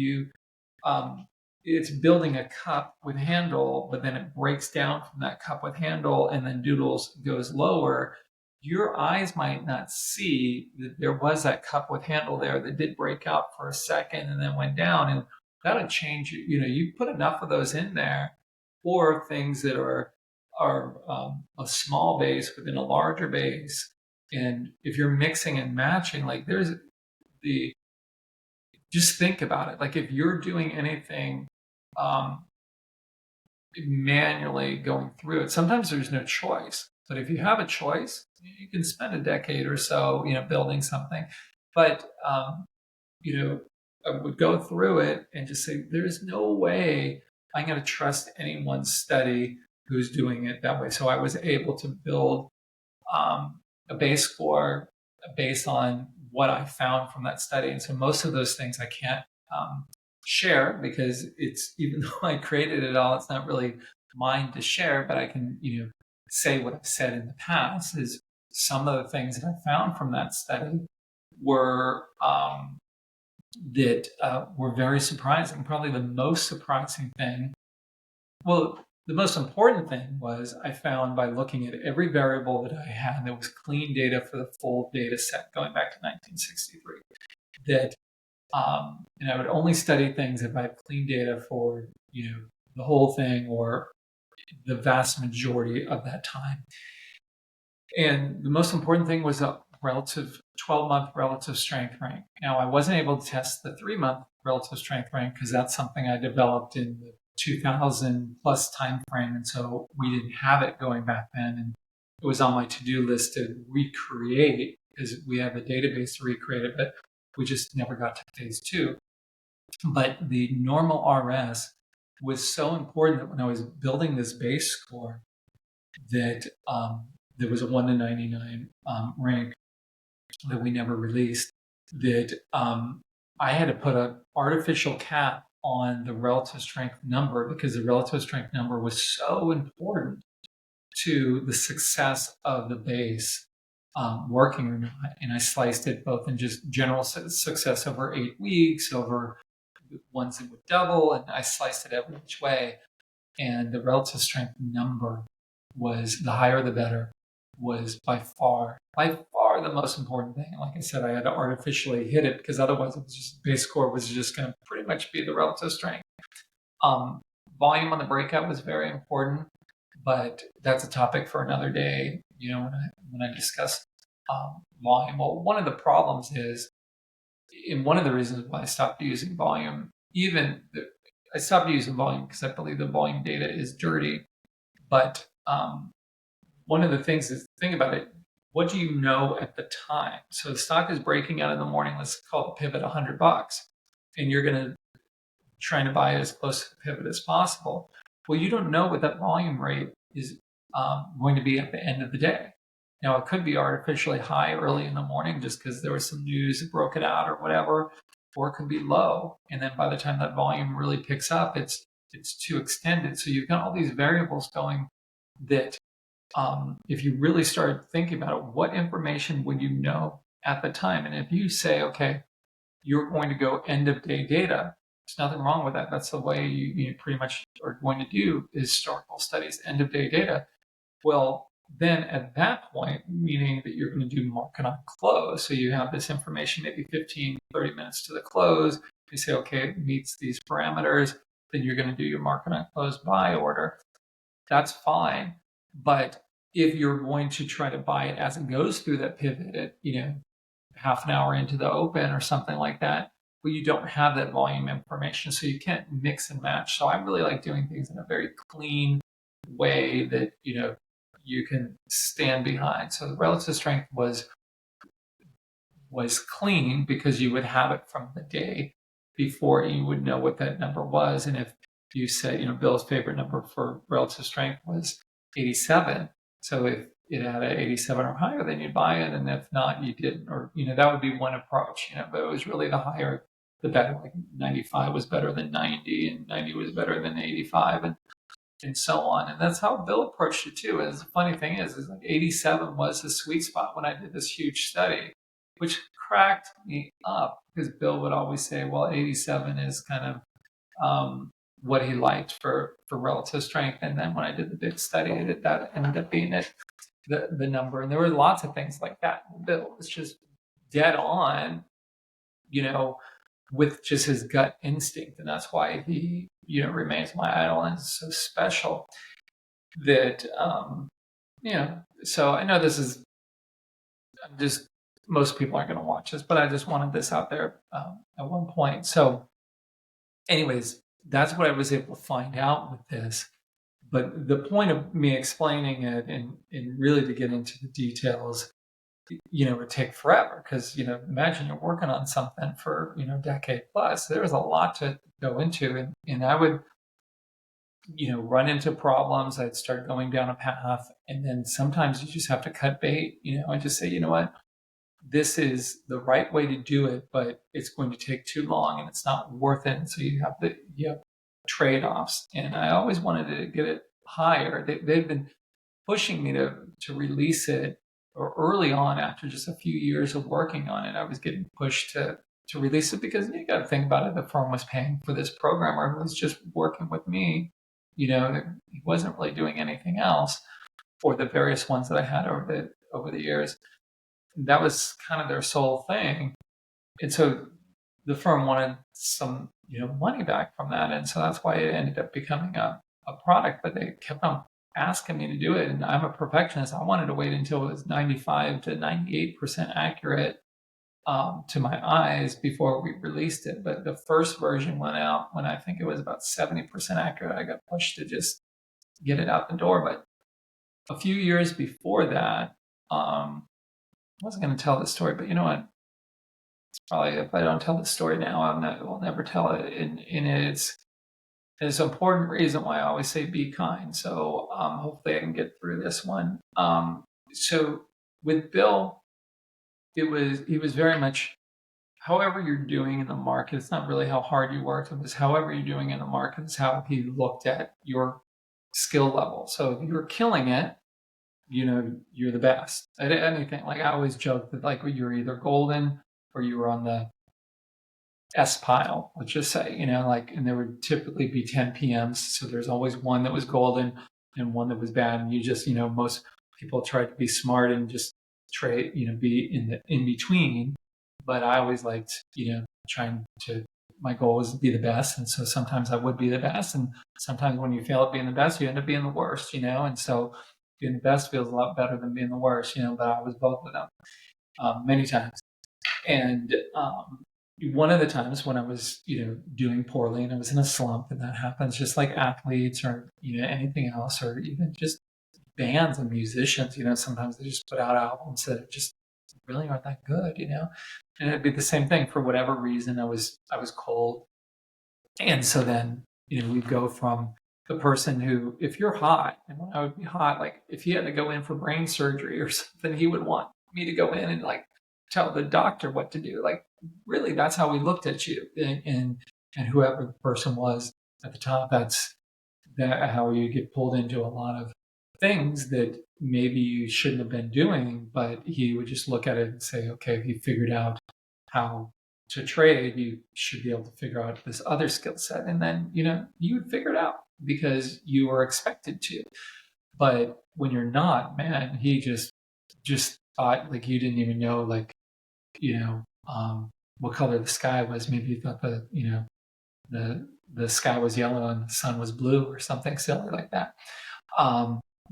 it's building a cup with handle, but then it breaks down from that cup with handle and then goes lower, your eyes might not see that there was that cup with handle there that did break out for a second and then went down. And that'll change you. You put enough of those in there, or things that are a small base within a larger base. And if you're mixing and matching, like just think about it. Like if you're doing anything manually going through it, sometimes there's no choice. But if you have a choice, you can spend a decade or so, building something. But I would go through it and just say, there's no way I'm going to trust anyone's study who's doing it that way. So I was able to build a base score based on what I found from that study. And so most of those things I can't share, because even though I created it all, it's not really mine to share, but I can, say what I've said in the past is some of the things that I found from that study were were very surprising. Probably the most surprising thing, the most important thing was I found, by looking at every variable that I had, there was clean data for the full data set going back to 1963, that and I would only study things if I had clean data for the whole thing or the vast majority of that time. And the most important thing was a 12-month relative strength rank. Now, I wasn't able to test the 3-month relative strength rank because that's something I developed in the 2000 plus time frame, and so we didn't have it going back then. And it was on my to-do list to recreate, because we have a database to recreate it, but we just never got to phase 2. But the normal RS was so important that when I was building this base score, that there was a 1 to 99 rank that we never released, that I had to put an artificial cap on the relative strength number, because the relative strength number was so important to the success of the base working or not. And I sliced it both in just general success over 8 weeks, over ones that would double, and I sliced it every which way. And the relative strength number was, the higher the better, was by far the most important thing. Like I said, I had to artificially hit it, because otherwise it was just, base score was just going to pretty much be the relative strength. Volume on the breakout was very important, but that's a topic for another day. When I discuss volume. Well, one of the problems is, and one of the reasons why I stopped using volume, I stopped using volume because I believe the volume data is dirty. But one of the things is, think about it, what do you know at the time? So the stock is breaking out in the morning. Let's call the pivot $100, and you're going to try to buy it as close to the pivot as possible. Well, you don't know what that volume rate is going to be at the end of the day. Now, it could be artificially high early in the morning just because there was some news that broke it out or whatever, or it could be low. And then by the time that volume really picks up, it's too extended. So you've got all these variables going that if you really start thinking about it, what information would you know at the time? And if you say, okay, you're going to go end of day data, there's nothing wrong with that. That's the way you pretty much are going to do historical studies, end of day data. Well, then at that point, meaning that you're going to do market on close. So you have this information, maybe 15, 30 minutes to the close. You say, okay, it meets these parameters. Then you're going to do your market on close buy order. That's fine. But if you're going to try to buy it as it goes through that pivot at, half an hour into the open or something like that, well, you don't have that volume information. So you can't mix and match. So I really like doing things in a very clean way that, you can stand behind. So the relative strength was clean because you would have it from the day before. You would know what that number was. And if you say, Bill's favorite number for relative strength was 87. So if it had an 87 or higher, then you'd buy it. And if not, you didn't. Or, that would be one approach, but it was really the higher, the better. Like 95 was better than 90 and 90 was better than 85. And so on. And that's how Bill approached it too. And the funny thing is like 87 was the sweet spot when I did this huge study, which cracked me up because Bill would always say, well, 87 is kind of what he liked for relative strength. And then when I did the big study, that ended up being the number. And there were lots of things like that. Bill was just dead on, with just his gut instinct. And that's why he, remains my idol and is so special that, so I know this is just, most people aren't going to watch this, but I just wanted this out there at one point. So anyways, that's what I was able to find out with this. But the point of me explaining it and really to get into the details, would take forever because, imagine you're working on something for, decade plus. There's a lot to go into. And I would, run into problems. I'd start going down a path. And then sometimes you just have to cut bait, and just say, you know what, this is the right way to do it, but it's going to take too long and it's not worth it. And so you have trade-offs. And I always wanted to get it higher. They've been pushing me to release it, or early on after just a few years of working on it, I was getting pushed to release it because you got to think about it. The firm was paying for this programmer who was just working with me. He wasn't really doing anything else for the various ones that I had over the years. That was kind of their sole thing. And so the firm wanted some, money back from that. And so that's why it ended up becoming a product, but they kept on asking me to do it. And I'm a perfectionist. I wanted to wait until it was 95 to 98% accurate to my eyes before we released it. But the first version went out when I think it was about 70% accurate. I got pushed to just get it out the door. But a few years before that, I wasn't going to tell this story, but you know what? It's probably, if I don't tell the story now, I'll never tell it. And it's an important reason why I always say be kind. So hopefully I can get through this one. So with Bill, he was very much, however you're doing in the market, it's not really how hard you worked. It was however you're doing in the market is how he looked at your skill level. So if you're killing it, you're the best at anything. Like I always joke that like you're either golden or you were on the S pile, let's just say, and there would typically be 10 PMs. So there's always one that was golden and one that was bad. And you just, most people try to be smart and just trade, be in between. But I always liked, trying to, my goal was to be the best. And so sometimes I would be the best. And sometimes when you fail at being the best, you end up being the worst, and so being the best feels a lot better than being the worst, but I was both of them many times. And one of the times when I was, doing poorly and I was in a slump, and that happens just like athletes or, anything else, or even just bands and musicians, sometimes they just put out albums that just really aren't that good, and it'd be the same thing. For whatever reason, I was cold. And so then, we'd go from the person who, if you're hot, and when I would be hot, like if he had to go in for brain surgery or something, he would want me to go in and like tell the doctor what to do. Like really, that's how we looked at you, and whoever the person was at the top. That's how you get pulled into a lot of things that maybe you shouldn't have been doing, but he would just look at it and say, okay, if you figured out how to trade, you should be able to figure out this other skill set. And then, you would figure it out because you were expected to. But when you're not, man, he just thought like you didn't even know, like, what color the sky was. Maybe you thought the sky was yellow and the sun was blue or something silly like that.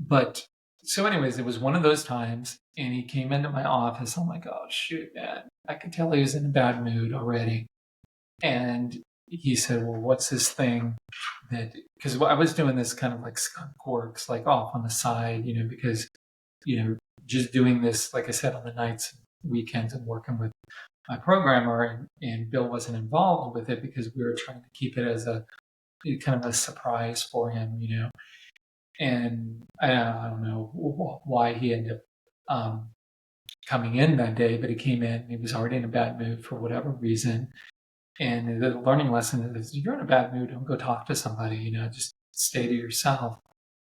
But so anyways, it was one of those times, and he came into my office. I'm like, oh shoot, man, I could tell he was in a bad mood already. And he said, well, what's this thing that, because I was doing this kind of like skunk works, like off on the side, because, just doing this, like I said, on the nights, weekends, and working with my programmer, and Bill wasn't involved with it because we were trying to keep it as a kind of a surprise for him, and I don't know why he ended up coming in that day, but he came in, he was already in a bad mood for whatever reason. And the learning lesson is, if you're in a bad mood, don't go talk to somebody, just stay to yourself.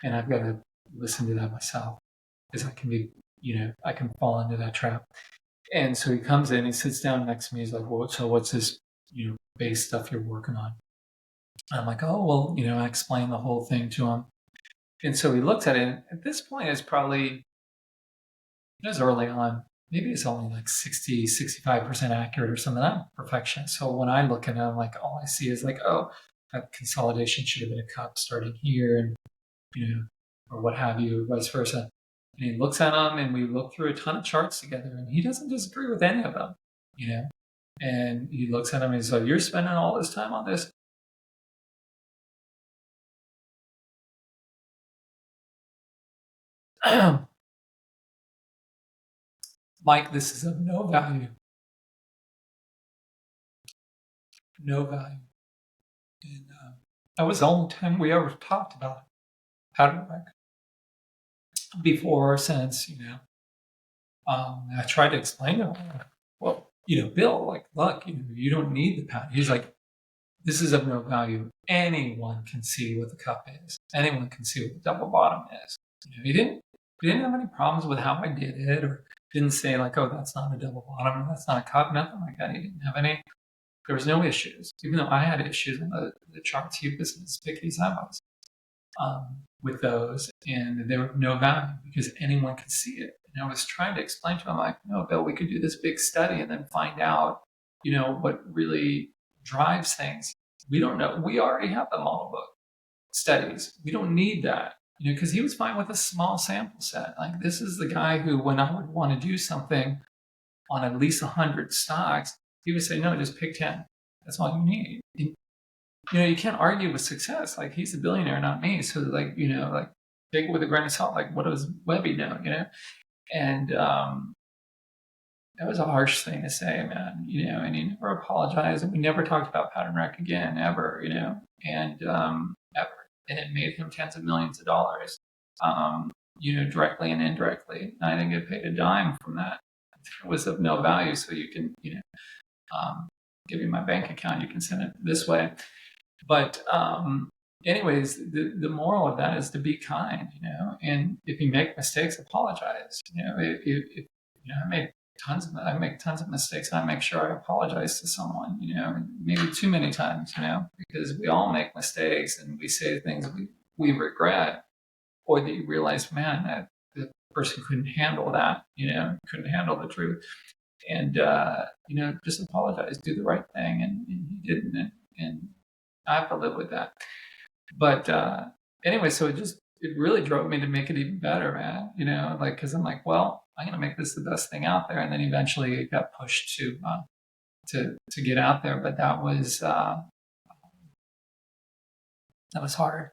And I've got to listen to that myself, because I can be, I can fall into that trap. And so he comes in, he sits down next to me. He's like, well, so what's this, base stuff you're working on? And I'm like, oh, well, I explained the whole thing to him. And so he looks at it. And at this point, it's probably, it was early on. Maybe it's only like 60, 65% accurate or something. I'm a perfectionist. So when I look at it, I'm like, all I see is like, oh, that consolidation should have been a cup starting here, and, or what have you, or vice versa. And he looks at them, and we look through a ton of charts together, and he doesn't disagree with any of them, and he looks at them and he's like, you're spending all this time on this? Mike, this is of no value. No value. And that was the only time we ever talked about pattern rec. Before or since, I tried to explain to him, well, Bill, like, look, you don't need the pattern. He's like, this is of no value. Anyone can see what the cup is. Anyone can see what the double bottom is. He didn't have any problems with how I did it, or didn't say like, oh, that's not a double bottom, or that's not a cup, nothing like that. He didn't have any. There was no issues, even though I had issues in the charts. He was as picky as I was with those, and there were no value because anyone could see it. And I was trying to explain to him, like, no, Bill, we could do this big study and then find out, what really drives things. We don't know. We already have the model book studies. We don't need that, because he was fine with a small sample set. Like, this is the guy who, when I would want to do something on at least 100 stocks, he would say, no, just pick 10. That's all you need. You can't argue with success. Like, he's a billionaire, not me. So like, like, take it with a grain of salt. Like, what does Webby know, And that was a harsh thing to say, man, and he never apologized, and we never talked about pattern rec again, ever, and ever. And it made him tens of millions of dollars, directly and indirectly. And I didn't get paid a dime from that. It was of no value. So you can, give you my bank account, you can send it this way. But anyways, the moral of that is to be kind, and if you make mistakes, apologize. If I make tons of mistakes, and I make sure I apologize to someone, maybe too many times, because we all make mistakes and we say things we regret, or that you realize, man, that the person couldn't handle that, couldn't handle the truth. And, just apologize, do the right thing. And he didn't. And I have to live with that. But anyway, so it really drove me to make it even better, man. Because I'm like, well, I'm gonna make this the best thing out there. And then eventually it got pushed to get out there. But that was hard.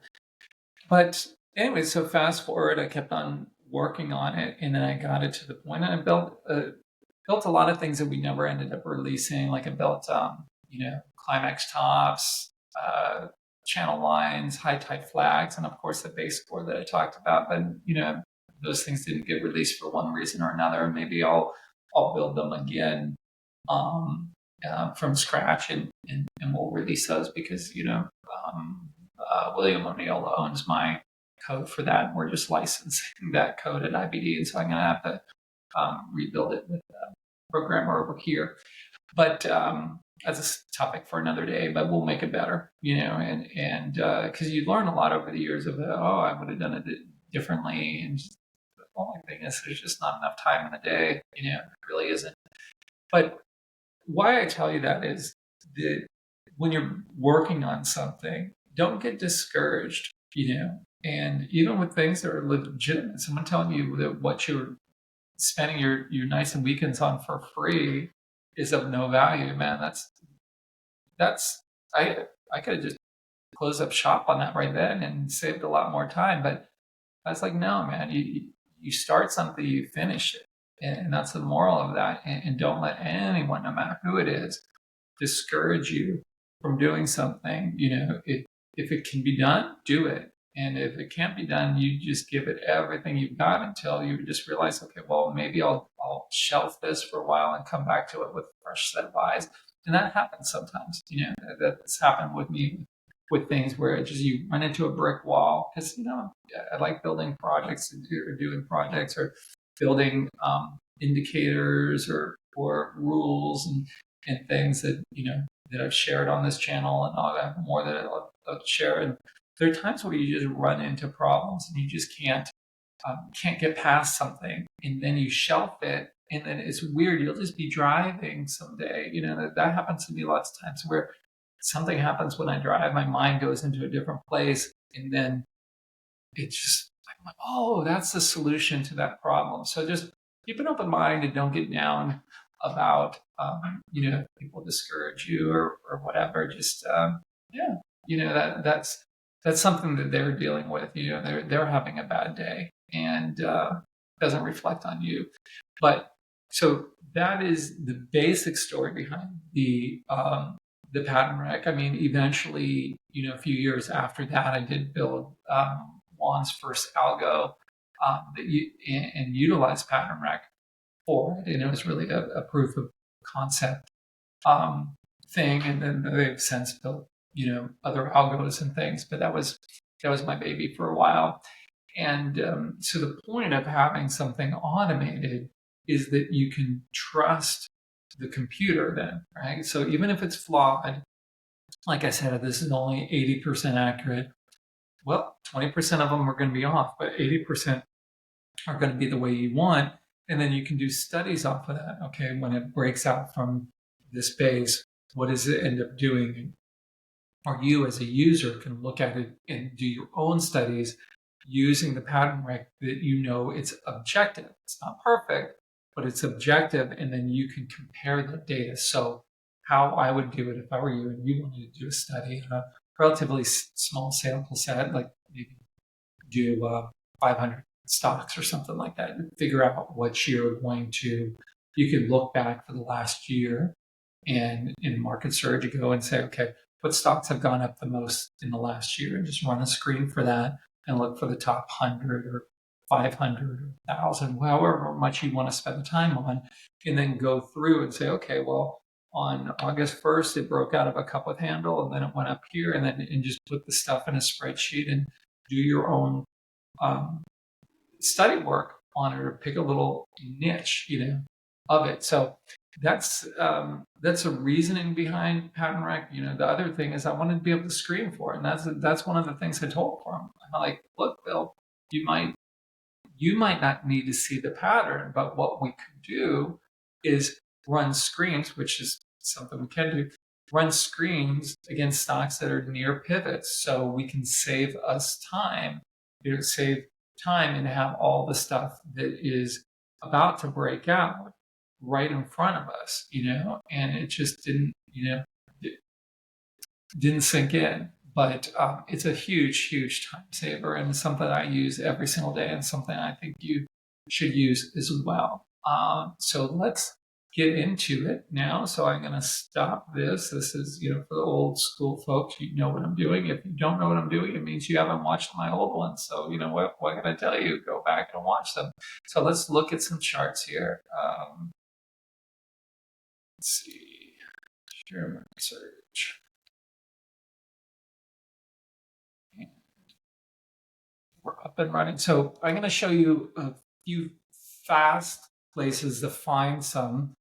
But anyway, so fast forward, I kept on working on it, and then I got it to the point, and I built a lot of things that we never ended up releasing. Like I built, climax tops, uh, channel lines, high tide flags, and of course the base core that I talked about. But those things didn't get released for one reason or another. Maybe I'll build them again um, from scratch, and we'll release those because William O'Neill owns my code for that, and we're just licensing that code at IBD, and so I'm going to have to rebuild it with a programmer over here. But that's a topic for another day. But we'll make it better, and because you learn a lot over the years of I would have done it differently, and just, the only thing is there's just not enough time in the day. It really isn't. But why I tell you that is that when you're working on something, don't get discouraged, and even with things that are legitimate, someone telling you that what you're spending your nights and weekends on for free is of no value, man. That's I could have just closed up shop on that right then and saved a lot more time. But I was like, no, man, you start something, you finish it. And that's the moral of that. And don't let anyone, no matter who it is, discourage you from doing something. If it can be done, do it. And if it can't be done, you just give it everything you've got until you just realize, okay, well, maybe I'll shelf this for a while and come back to it with a fresh set of eyes. And that happens sometimes. That's happened with me with things where it just you run into a brick wall because I like building projects or doing projects or building indicators or rules and things that I've shared on this channel, and I'll have more that I'll share. And there are times where you just run into problems and you just can't get past something, and then you shelf it, and then it's weird. You'll just be driving someday. That happens to me lots of times where something happens when I drive, my mind goes into a different place, and then it's just I'm like, oh, that's the solution to that problem. So just keep an open mind and don't get down about people discourage you or whatever. Just yeah, that's something that they're dealing with. They're having a bad day, and doesn't reflect on you. But so that is the basic story behind the pattern rec. I mean, eventually, a few years after that, I did build Juan's first algo and utilize pattern rec for it, and it was really a proof of concept thing. And then they've since built other algos and things, but that was my baby for a while. And so the point of having something automated is that you can trust the computer then, right? So even if it's flawed, like I said, this is only 80% accurate. Well, 20% of them are going to be off, but 80% are going to be the way you want. And then you can do studies off of that. Okay, when it breaks out from this base, what does it end up doing? Or you as a user can look at it and do your own studies using the pattern rec that it's objective. It's not perfect, but it's objective, and then you can compare the data. So how I would do it if I were you and you wanted to do a study on a relatively small sample set, like maybe do 500 stocks or something like that, and figure out what you're going to, you can look back for the last year and in MarketSurge you go and say, okay, what stocks have gone up the most in the last year, and just run a screen for that and look for the top 100 or 500 or 1,000, however much you want to spend the time on, and then go through and say, okay, well, on August 1st, it broke out of a cup with handle, and then it went up here, and just put the stuff in a spreadsheet and do your own study work on it, or pick a little niche, of it. So that's a reasoning behind pattern rec. The other thing is I wanted to be able to screen for it, and that's one of the things I told for him. I'm like, look, Bill, you might not need to see the pattern, but what we could do is run screens, which is something we can do, run screens against stocks that are near pivots, so we can save us time, save time and have all the stuff that is about to break out right in front of us, and it just didn't sink in. but it's a huge time saver, and it's something I use every single day, and something I think you should use as well. So let's get into it now. So I'm going to stop this. This is, for the old school folks, you know what I'm doing. If you don't know what I'm doing, it means you haven't watched my old ones. So, what can I tell you? Go back and watch them. So let's look at some charts here. Let's see. Share MarketSurge. We're up and running. So I'm going to show you a few fast places to find some.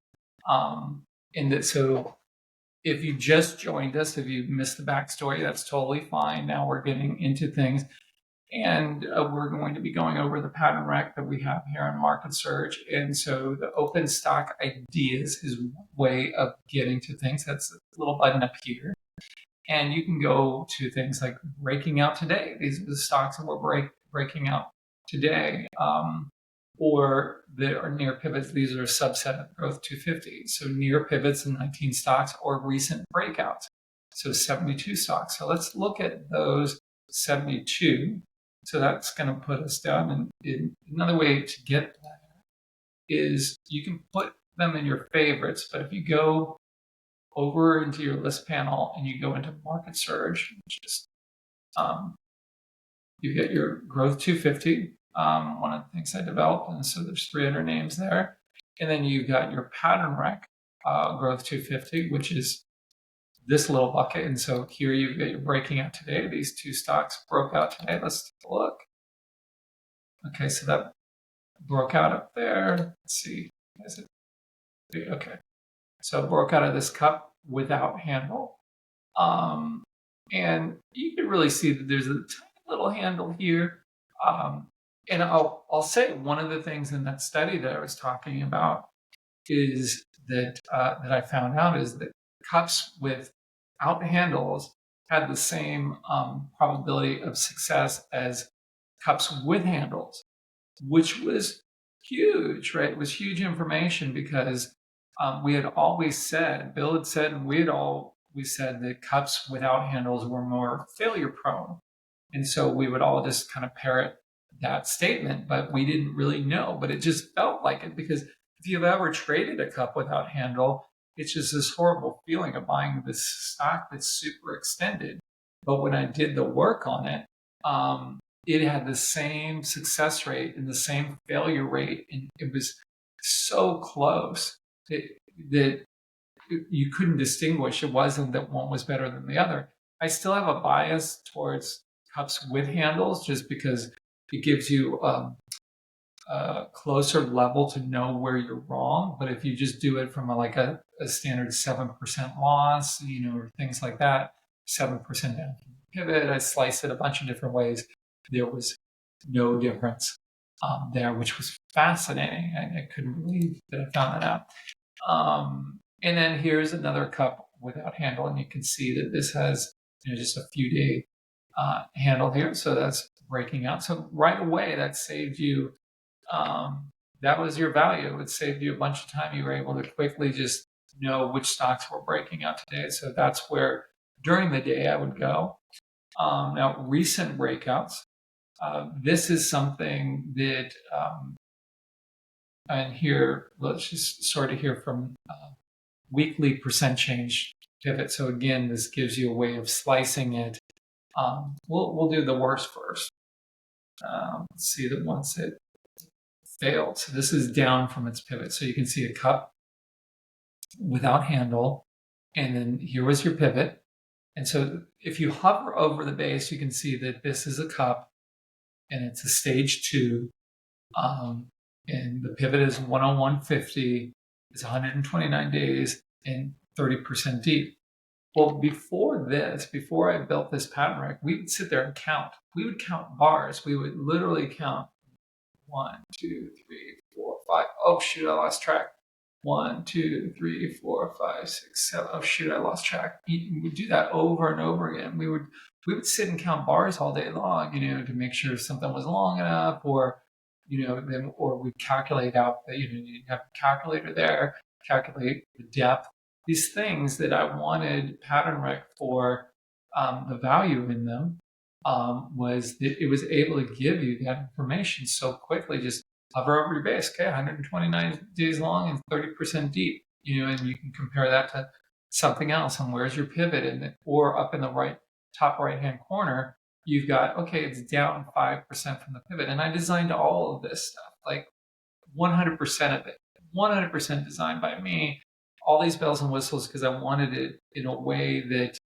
So if you just joined us, if you missed the backstory, that's totally fine. Now we're getting into things, and we're going to be going over the pattern rec that we have here on MarketSurge. And so the open stock ideas is one way of getting to things. That's the little button up here. And you can go to things like breaking out today. These are the stocks that we're breaking out today. Or there are near pivots. These are a subset of growth 250. So near pivots in 19 stocks or recent breakouts. So 72 stocks. So let's look at those 72. So that's going to put us down. And another way to get that is you can put them in your favorites. But if you go over into your list panel and you go into MarketSurge, just you get your growth 250. One of the things I developed, and so there's 300 names there. And then you've got your pattern rec, growth 250, which is this little bucket. And so here you've got your breaking out today. These two stocks broke out today. Let's take a look. Okay, so that broke out up there. Let's see. Is it? Okay. So it broke out of this cup without handle. And you can really see that there's a tiny little handle here. And I'll say one of the things in that study that I was talking about is that that I found out is that cups without handles had the same probability of success as cups with handles, which was huge, right? It was huge information because we had always said, Bill had said, and we had always said that cups without handles were more failure prone. And so we would all just kind of parrot that statement, but we didn't really know. But it just felt like it, because if you've ever traded a cup without handle, it's just this horrible feeling of buying this stock that's super extended. But when I did the work on it, it had the same success rate and the same failure rate, and it was so close that you couldn't distinguish. It wasn't that one was better than the other. I still have a bias towards cups with handles just because it gives you a closer level to know where you're wrong. But if you just do it from a standard 7% loss, or things like that, 7% down pivot, I slice it a bunch of different ways. There was no difference there, which was fascinating. I couldn't believe that I found that out. And then here's another cup without handle, and you can see that this has just a few day handle here. So that's breaking out. So right away, that saved you. That was your value. It saved you a bunch of time. You were able to quickly just know which stocks were breaking out today. So that's where during the day I would go. Now, recent breakouts. This is something that, and here, let's just sort of hear from weekly percent change pivot. So again, this gives you a way of slicing it. We'll do the worst first. Let's see that once it failed. So this is down from its pivot. So you can see a cup without handle, and then here was your pivot. And so if you hover over the base, you can see that this is a cup, and it's a stage 2. And the pivot is 101.50. It's 129 days and 30% deep. Well, before I built this pattern rec, we would sit there and count. We would count bars. We would literally count 1, 2, 3, 4, 5. Oh, shoot, I lost track. 1, 2, 3, 4, 5, 6, 7. Oh, shoot, I lost track. We would do that over and over again. We would sit and count bars all day long, to make sure something was long enough, or we'd calculate out that, you have a calculator there, calculate the depth. These things that I wanted pattern rec for the value in them was that it was able to give you that information so quickly. Just hover over your base, okay, 129 days long and 30% deep, and you can compare that to something else. And where's your pivot? Or up in the top right hand corner, you've got, okay, it's down 5% from the pivot. And I designed all of this stuff, like 100% of it, 100% designed by me. All these bells and whistles because I wanted it in a way that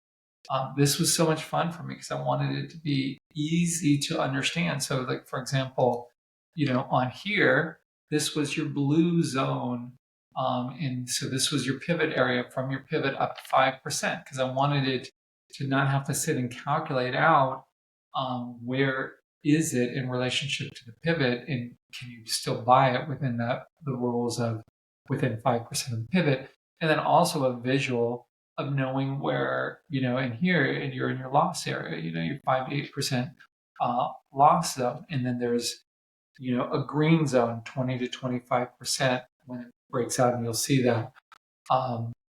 this was so much fun for me because I wanted it to be easy to understand. So, like, for example, on here, this was your blue zone. And so this was your pivot area from your pivot up 5% because I wanted it to not have to sit and calculate out where is it in relationship to the pivot and can you still buy it within the rules of within 5% of the pivot. And then also a visual of knowing where, in here, and you're in your loss area, your 5 to 8% loss zone. And then there's, a green zone, 20 to 25% when it breaks out, and you'll see that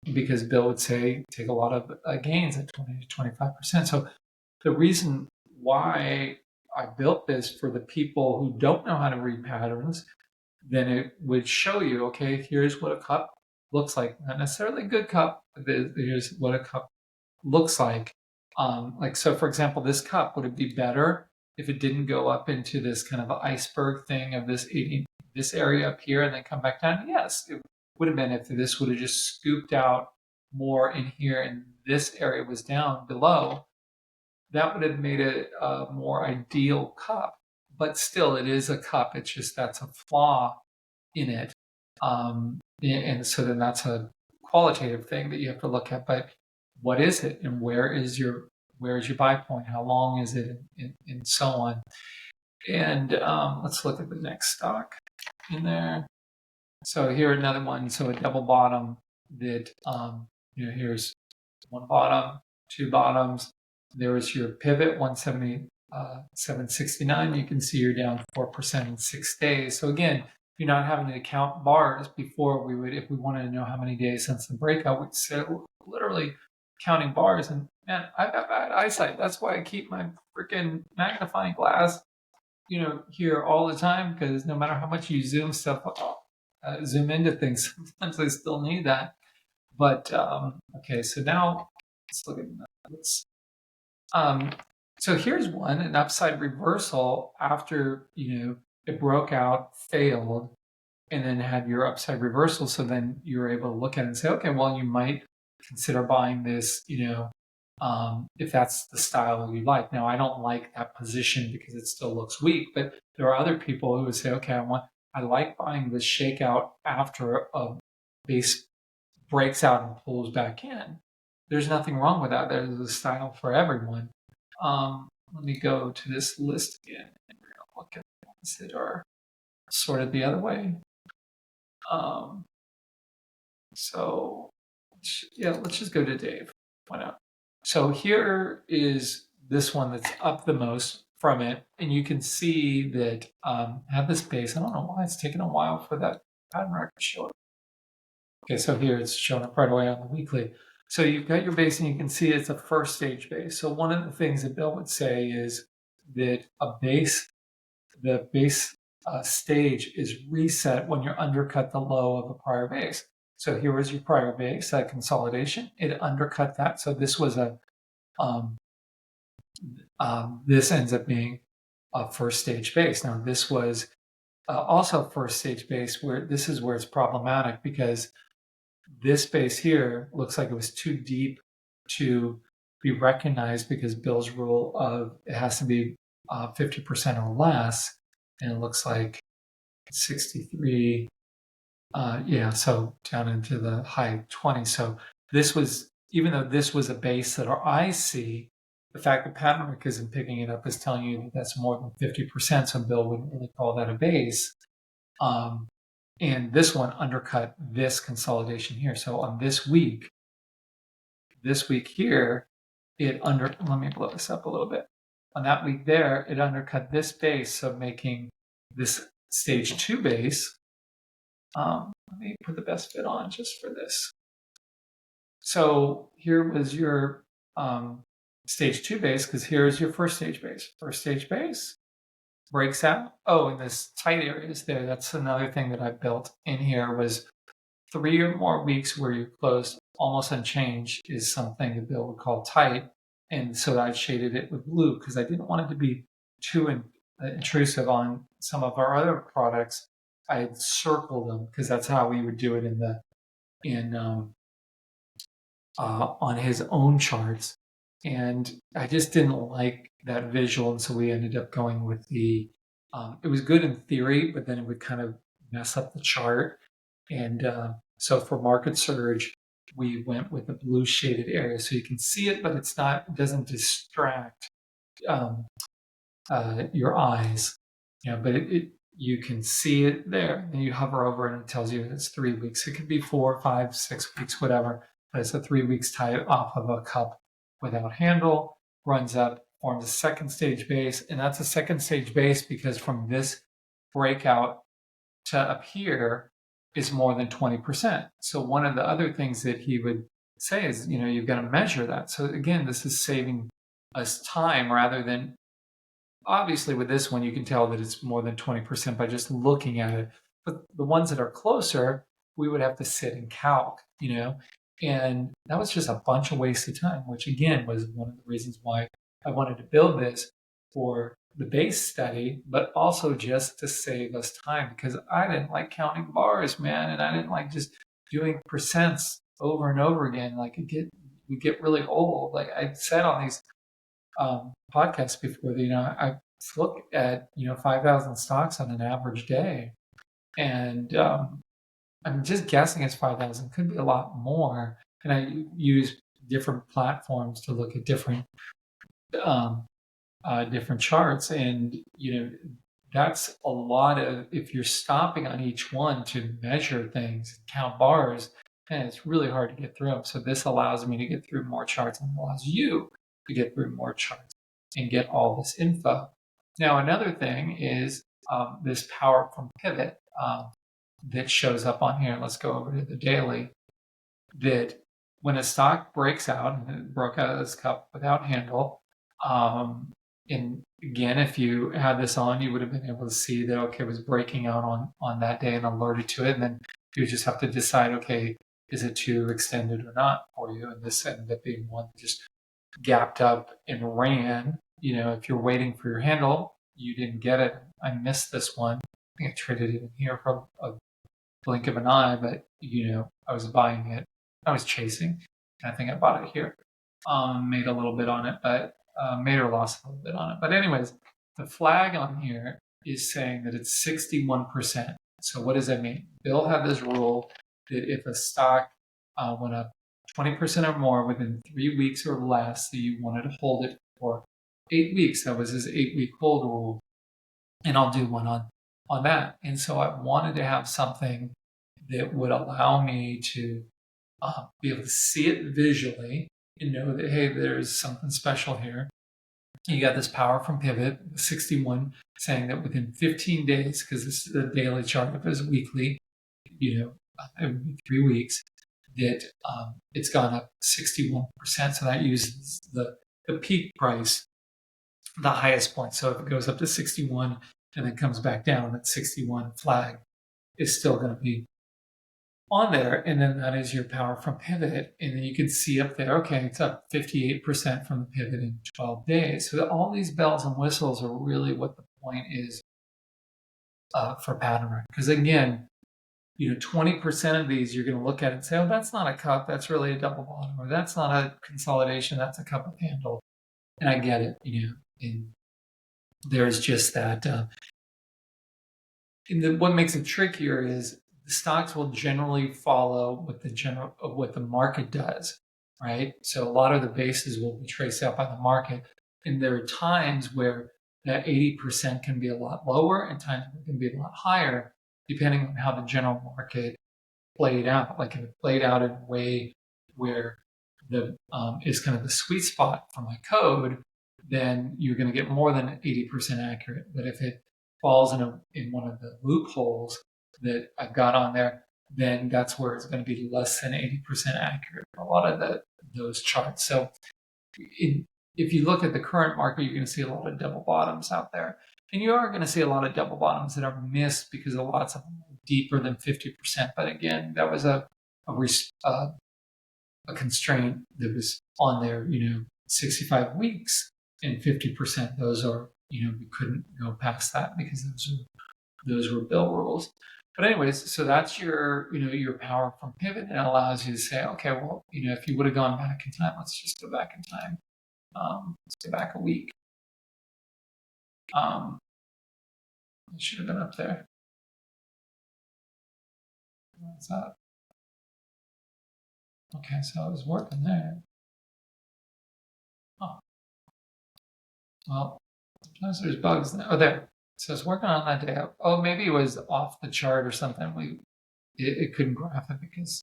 because Bill would say take a lot of gains at 20 to 25%. So the reason why I built this for the people who don't know how to read patterns, then it would show you, okay, here's what a cup looks like. Not necessarily a good cup, but here's what a cup looks like. So for example, this cup, would it be better if it didn't go up into this kind of iceberg thing of this area up here and then come back down? Yes, it would have been if this would have just scooped out more in here and this area was down below. That would have made it a more ideal cup. But still, it is a cup. It's just that's a flaw in it. And so then that's a qualitative thing that you have to look at. But what is it, and where is your buy point? How long is it, and so on. And let's look at the next stock in there. So here another one. So a double bottom that here's one bottom, two bottoms. There was your pivot 170, 769. You can see you're down 4% in 6 days. So again, you're not having to count bars. Before we would, if we wanted to know how many days since the breakout, we'd say literally counting bars. And man, I've got bad eyesight. That's why I keep my freaking magnifying glass, here all the time, because no matter how much you zoom zoom into things, sometimes I still need that. But okay, so now let's look at that. So here's one, an upside reversal after it broke out, failed, and then had your upside reversal. So then you're able to look at it and say, okay, well, you might consider buying this, if that's the style you like. Now, I don't like that position because it still looks weak, but there are other people who would say, okay, I like buying this shakeout after a base breaks out and pulls back in. There's nothing wrong with that. There's a style for everyone. Let me go to this list again and we're going to look at the ones that are sorted the other way. Let's just go to Dave. Why not? So here is this one that's up the most from it, and you can see that had this base. I don't know why it's taken a while for that pattern record to show up. Okay, so here it's showing up right away on the weekly. So you've got your base, and you can see it's a first stage base. So one of the things that Bill would say is that the base stage is reset when you undercut the low of a prior base. So here was your prior base, that consolidation. It undercut that. So this was this ends up being a first stage base. Now this was also first stage base, where this is where it's problematic because this base here looks like it was too deep to be recognized because Bill's rule of it has to be 50% or less, and it looks like 63. So down into the high 20s. So this was, even though this was a base that our eyes see, the fact that pattern isn't picking it up is telling you that that's more than 50%. So Bill wouldn't really call that a base. And this one undercut this consolidation here. So on this week here, let me blow this up a little bit. On that week there, it undercut this base, so making this stage 2 base. Let me put the best fit on just for this. So here was your stage 2 base, because here's your first stage base. First stage base breaks out. Oh, and this tight areas there. That's another thing that I built in here was 3 or more weeks where you're closed almost unchanged is something that Bill would call tight. And so I shaded it with blue because I didn't want it to be too intrusive on some of our other products. I circled them because that's how we would do it on his own charts. And I just didn't like that visual. And so we ended up going with it was good in theory, but then it would kind of mess up the chart. And so for MarketSurge, we went with a blue shaded area. So you can see it, but it doesn't distract your eyes. But you can see it there. And you hover over it and it tells you it's 3 weeks. It could be 4, 5, 6 weeks, whatever. But it's a 3 weeks tied off of a cup without handle, runs up, forms a second stage base. And that's a second stage base because from this breakout to up here is more than 20%. So one of the other things that he would say is, you've got to measure that. So again, this is saving us time rather than, obviously with this one, you can tell that it's more than 20% by just looking at it. But the ones that are closer, we would have to sit and calc, and that was just a bunch of wasted time, which again was one of the reasons why I wanted to build this for the base study, but also just to save us time because I didn't like counting bars, man, and I didn't like just doing percents over and over again. Like we get really old. Like I said on these podcasts before, I look at 5,000 stocks on an average day, and I'm just guessing it's 5,000. Could be a lot more. And I use different platforms to look at different charts, and that's a lot of. If you're stopping on each one to measure things, and count bars, and it's really hard to get through them. So this allows me to get through more charts and allows you to get through more charts and get all this info. Now, another thing is this power from pivot that shows up on here. Let's go over to the daily. That when a stock breaks out, and it broke out of this cup without handle, and again, if you had this on, you would have been able to see that, okay, it was breaking out on that day and alerted to it. And then you just have to decide, okay, is it too extended or not for you? And this ended up being one that just gapped up and ran. If you're waiting for your handle, you didn't get it. I missed this one. I think I traded it in here for a blink of an eye, but I was buying it. I was chasing. I think I bought it here. Made a little bit on it, but made or lost a little bit on it. But anyways, the flag on here is saying that it's 61%. So what does that mean? Bill had this rule that if a stock went up 20% or more within 3 weeks or less, that you wanted to hold it for 8 weeks. That was his 8-week hold rule. And I'll do one on that. And so I wanted to have something that would allow me to be able to see it visually and know that, hey, there's something special here. You got this power from pivot, 61, saying that within 15 days, because this is a daily chart, if it's weekly, every 3 weeks, that it's gone up 61%. So that uses the peak price, the highest point. So if it goes up to 61 and then comes back down, that 61 flag is still going to be on there. And then that is your power from pivot. And then you can see up there, okay, it's up 58% from the pivot in 12 days. So all these bells and whistles are really what the point is for pattern. Because again, 20% of these you're going to look at it and say, oh, that's not a cup, that's really a double bottom, or that's not a consolidation, that's a cup of handle. And I get it, and there's just that. And what makes it trickier is the stocks will generally follow what the market does, right? So a lot of the bases will be traced out by the market, and there are times where that 80% can be a lot lower, and times where it can be a lot higher, depending on how the general market played out. Like if it played out in a way where the is kind of the sweet spot for my code, then you're going to get more than 80% accurate. But if it falls in one of the loopholes that I've got on there, then that's where it's going to be less than 80% accurate for a lot of those charts. So if you look at the current market, you're going to see a lot of double bottoms out there. And you are going to see a lot of double bottoms that are missed because a lot of them are deeper than 50%. But again, that was a constraint that was on there, 65 weeks and 50%. Those are, we couldn't go past that because those were bill rules. But anyways, so that's your, your power from pivot, and it allows you to say, okay, well, if you would have gone back in time, let's just go back in time. Let's go back a week. It should have been up there. What's that? Okay, so it was working there. Oh. Well, sometimes there's bugs there. Oh, there. So it's working on that day. Oh, maybe it was off the chart or something. It couldn't graph it because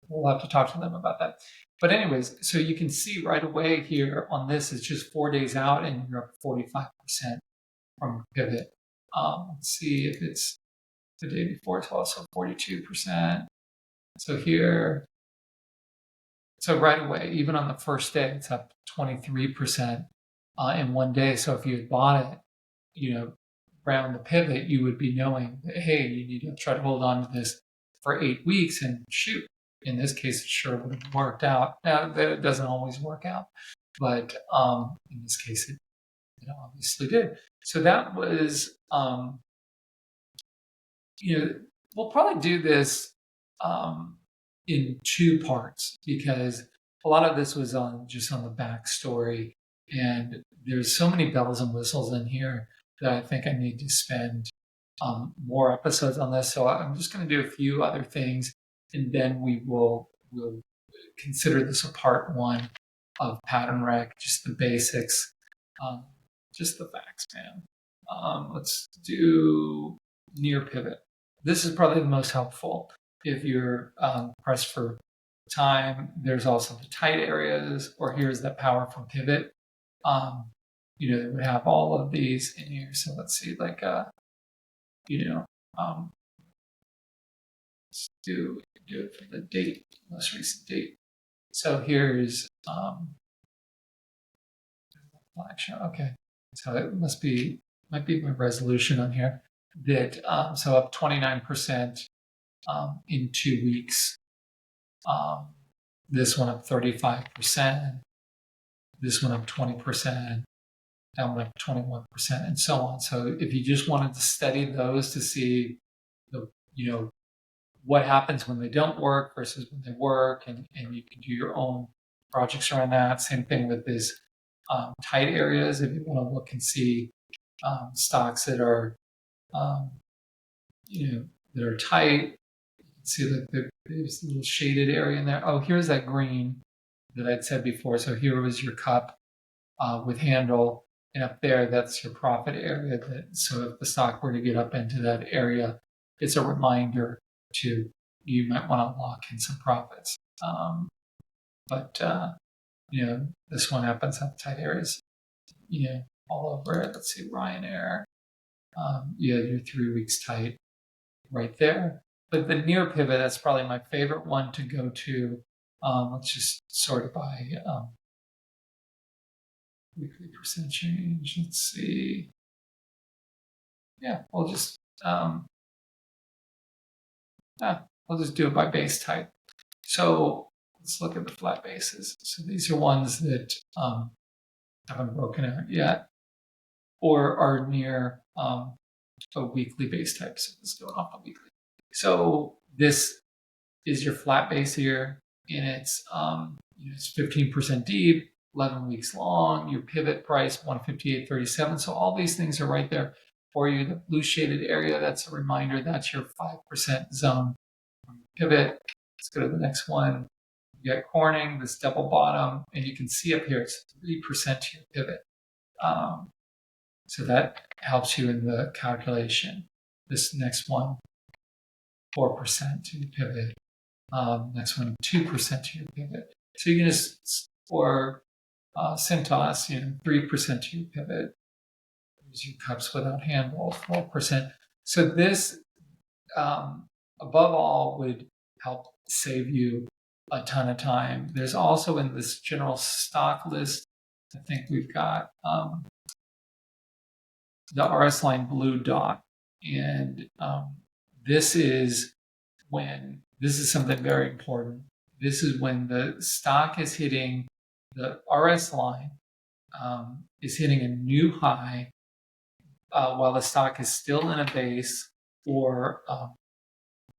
we'll have to talk to them about that. But anyways, so you can see right away here on this, it's just 4 days out and you're up 45% from pivot. Let's see if it's the day before, it's also 42%. So here, so right away, even on the first day, it's up 23% in 1 day. So if you had bought it, around the pivot, you would be knowing that, hey, you need to try to hold on to this for 8 weeks, and shoot, in this case, it sure would have worked out. Now, that doesn't always work out, but in this case, it obviously did. So that was, we'll probably do this in 2 parts because a lot of this was just on the backstory, and there's so many bells and whistles in here that I think I need to spend more episodes on this. So I'm just going to do a few other things, and then we'll consider this a part 1 of pattern rec, just the basics, just the facts, man. Let's do near pivot. This is probably the most helpful if you're pressed for time. There's also the tight areas, or here's the power from pivot. They would have all of these in here. So let's see, like, let's do it for the date, most recent date. So here's flagship. Okay, so it might be my resolution on here that so up 29% in 2 weeks. This one up 35%. This one up 20%. That one up 21%, and so on. So if you just wanted to study those to see what happens when they don't work versus when they work, and you can do your own projects around that. Same thing with these tight areas. If you want to look and see stocks that are that are tight, you can see that there's a little shaded area in there. Oh, here's that green that I'd said before. So here was your cup with handle. And up there, that's your profit area. So if the stock were to get up into that area, it's a reminder you might want to lock in some profits. But this one happens at tight areas, all over it. Let's see, Ryanair. You have your 3 weeks tight right there. But the near pivot, that's probably my favorite one to go to. Let's just sort it by weekly percent change. Let's see. Yeah, we'll just do it by base type. So let's look at the flat bases. So these are ones that haven't broken out yet, or are near a weekly base type. So let's go off a weekly. So this is your flat base here, and it's 15% deep, 11 weeks long. Your pivot price 158.37. So all these things are right there for you. The blue shaded area, that's a reminder, that's your 5% zone pivot. Let's go to the next one. You got Corning, this double bottom, and you can see up here it's 3% to your pivot. So that helps you in the calculation. This next one, 4% to your pivot. Next one, 2% to your pivot. So you can just, or Cintas, 3% to your pivot. There's your cups without handle, 4%. So this, above all, would help save you a ton of time. There's also in this general stock list I think we've got the RS line blue dot. And this is something very important. This is when the stock is hitting the RS line, is hitting a new high while the stock is still in a base, or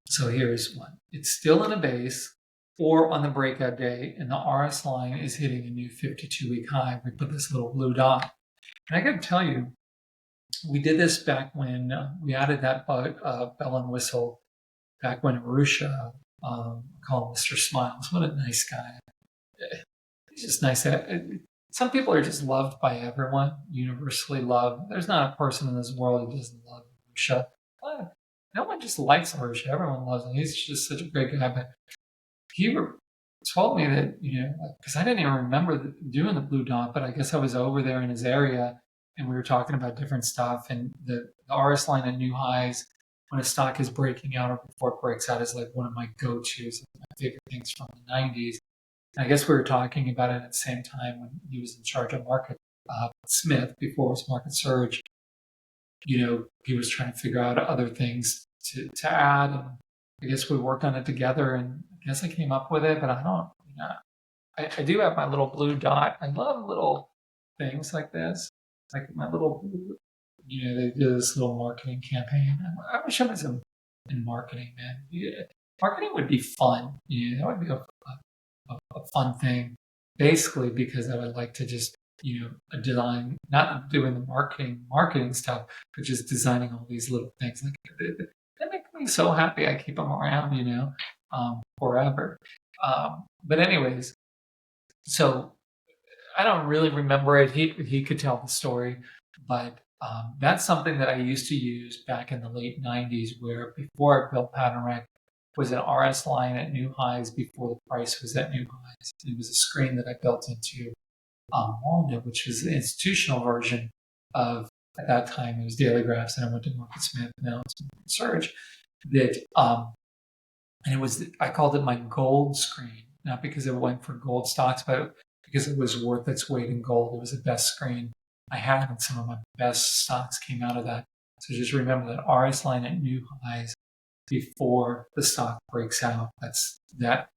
so here's one. It's still in a base or on the breakout day, and the RS line is hitting a new 52-week high. We put this little blue dot. And I got to tell you, we did this back when we added that bell and whistle back when Arusha, called Mr. Smiles. What a nice guy. He's just nice. Some people are just loved by everyone, universally loved. There's not a person in this world who doesn't love Arusha. No one just likes Arusha. Everyone loves him. He's just such a great guy. But he told me that, because I didn't even remember doing the blue dot, but I guess I was over there in his area and we were talking about different stuff. And the RS line at new highs, when a stock is breaking out or before it breaks out, is like one of my go-tos, my favorite things from the 90s. And I guess we were talking about it at the same time when he was in charge of Market Smith, before it was MarketSurge. He was trying to figure out other things to add. And I guess we worked on it together, and I guess I came up with it, but I don't, I do have my little blue dot. I love little things like this. Like my little, they do this little marketing campaign. I wish I was in marketing, man. Yeah. Marketing would be fun. That would be a fun thing. Basically, because I would like to just, design, not doing the marketing stuff, but just designing all these little things. Like they make me so happy. I keep them around, forever. But anyways, so I don't really remember it. He could tell the story, but that's something that I used to use back in the late 90s, where before I built Pattern Rec was an RS line at new highs before the price was at new highs. It was a screen that I built into Wanda, which was the institutional version of, at that time, it was Daily Graphs, and I went to Market Smith, now it's MarketSurge. And it was, I called it my gold screen, not because it went for gold stocks, but because it was worth its weight in gold. It was the best screen I had, and some of my best stocks came out of that. So just remember that RS line at new highs before the stock breaks out. That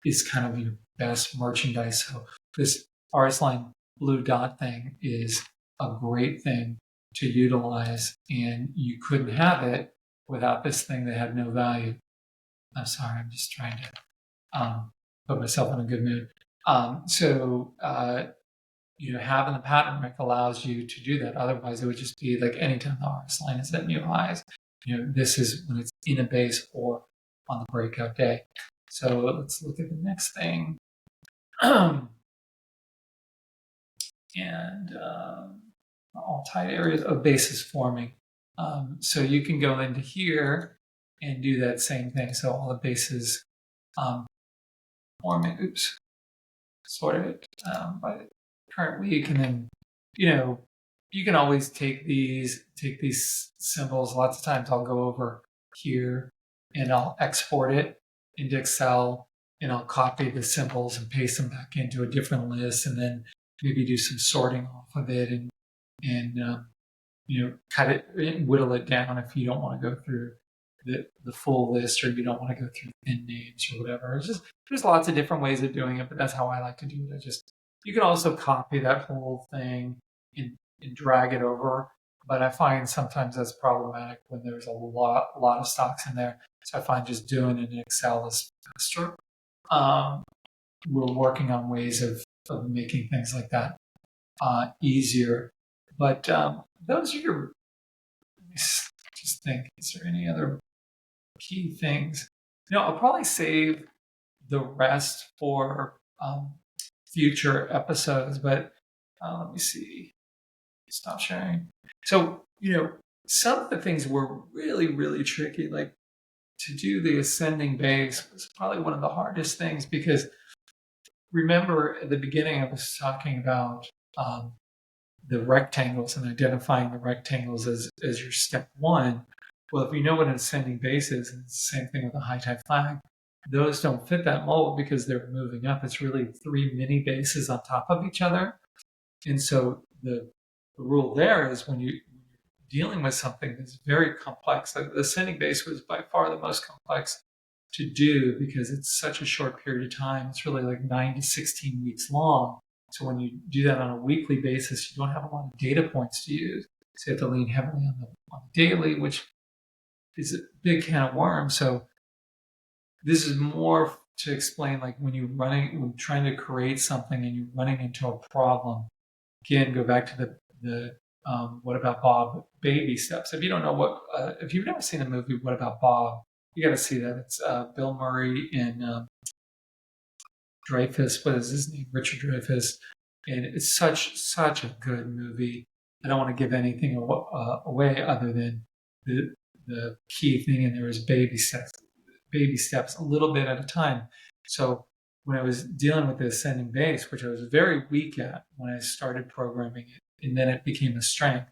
is kind of your best merchandise. So this RS line blue dot thing is a great thing to utilize, and you couldn't have it without this thing that had no value. I'm sorry, I'm just trying to put myself in a good mood. Having the pattern rec allows you to do that. Otherwise, it would just be like anytime the RS line is at new highs. This is when it's in a base or on the breakout day. So let's look at the next thing. And all tight areas of bases forming. So you can go into here and do that same thing. So all the bases forming, sorted by the current week. And then, you can always take these symbols. Lots of times I'll go over here and I'll export it into Excel, and I'll copy the symbols and paste them back into a different list, and then maybe do some sorting off of it and cut it and whittle it down if you don't want to go through the full list, or you don't want to go through thin names or whatever. It's just, there's lots of different ways of doing it, but that's how I like to do it. You can also copy that whole thing and drag it over, but I find sometimes that's problematic when there's a lot of stocks in there. So I find just doing it in Excel is faster. We're working on ways of making things like that easier. But those are your, let me just think, is there any other key things? I'll probably save the rest for future episodes, but let me see. Stop sharing. So, some of the things were really, really tricky. Like, to do the ascending base was probably one of the hardest things, because remember at the beginning I was talking about the rectangles and identifying the rectangles as your step one. Well, if you know what an ascending base is, and it's the same thing with a high tide flag, those don't fit that mold because they're moving up. It's really three mini bases on top of each other. And so the rule there is when you're dealing with something that's very complex, like the ascending base was by far the most complex to do because it's such a short period of time. It's really like 9 to 16 weeks long. So when you do that on a weekly basis, you don't have a lot of data points to use. So you have to lean heavily on the daily, which is a big can of worms. So this is more to explain like when trying to create something and you're running into a problem. Again, go back to the What About Bob baby steps. If you don't know if you've never seen the movie What About Bob, you got to see that. It's Bill Murray and Dreyfuss. What is his name? Richard Dreyfuss. And it's such a good movie. I don't want to give anything away other than the key thing in there is baby steps, a little bit at a time. So when I was dealing with the ascending base, which I was very weak at when I started programming it, and then it became a strength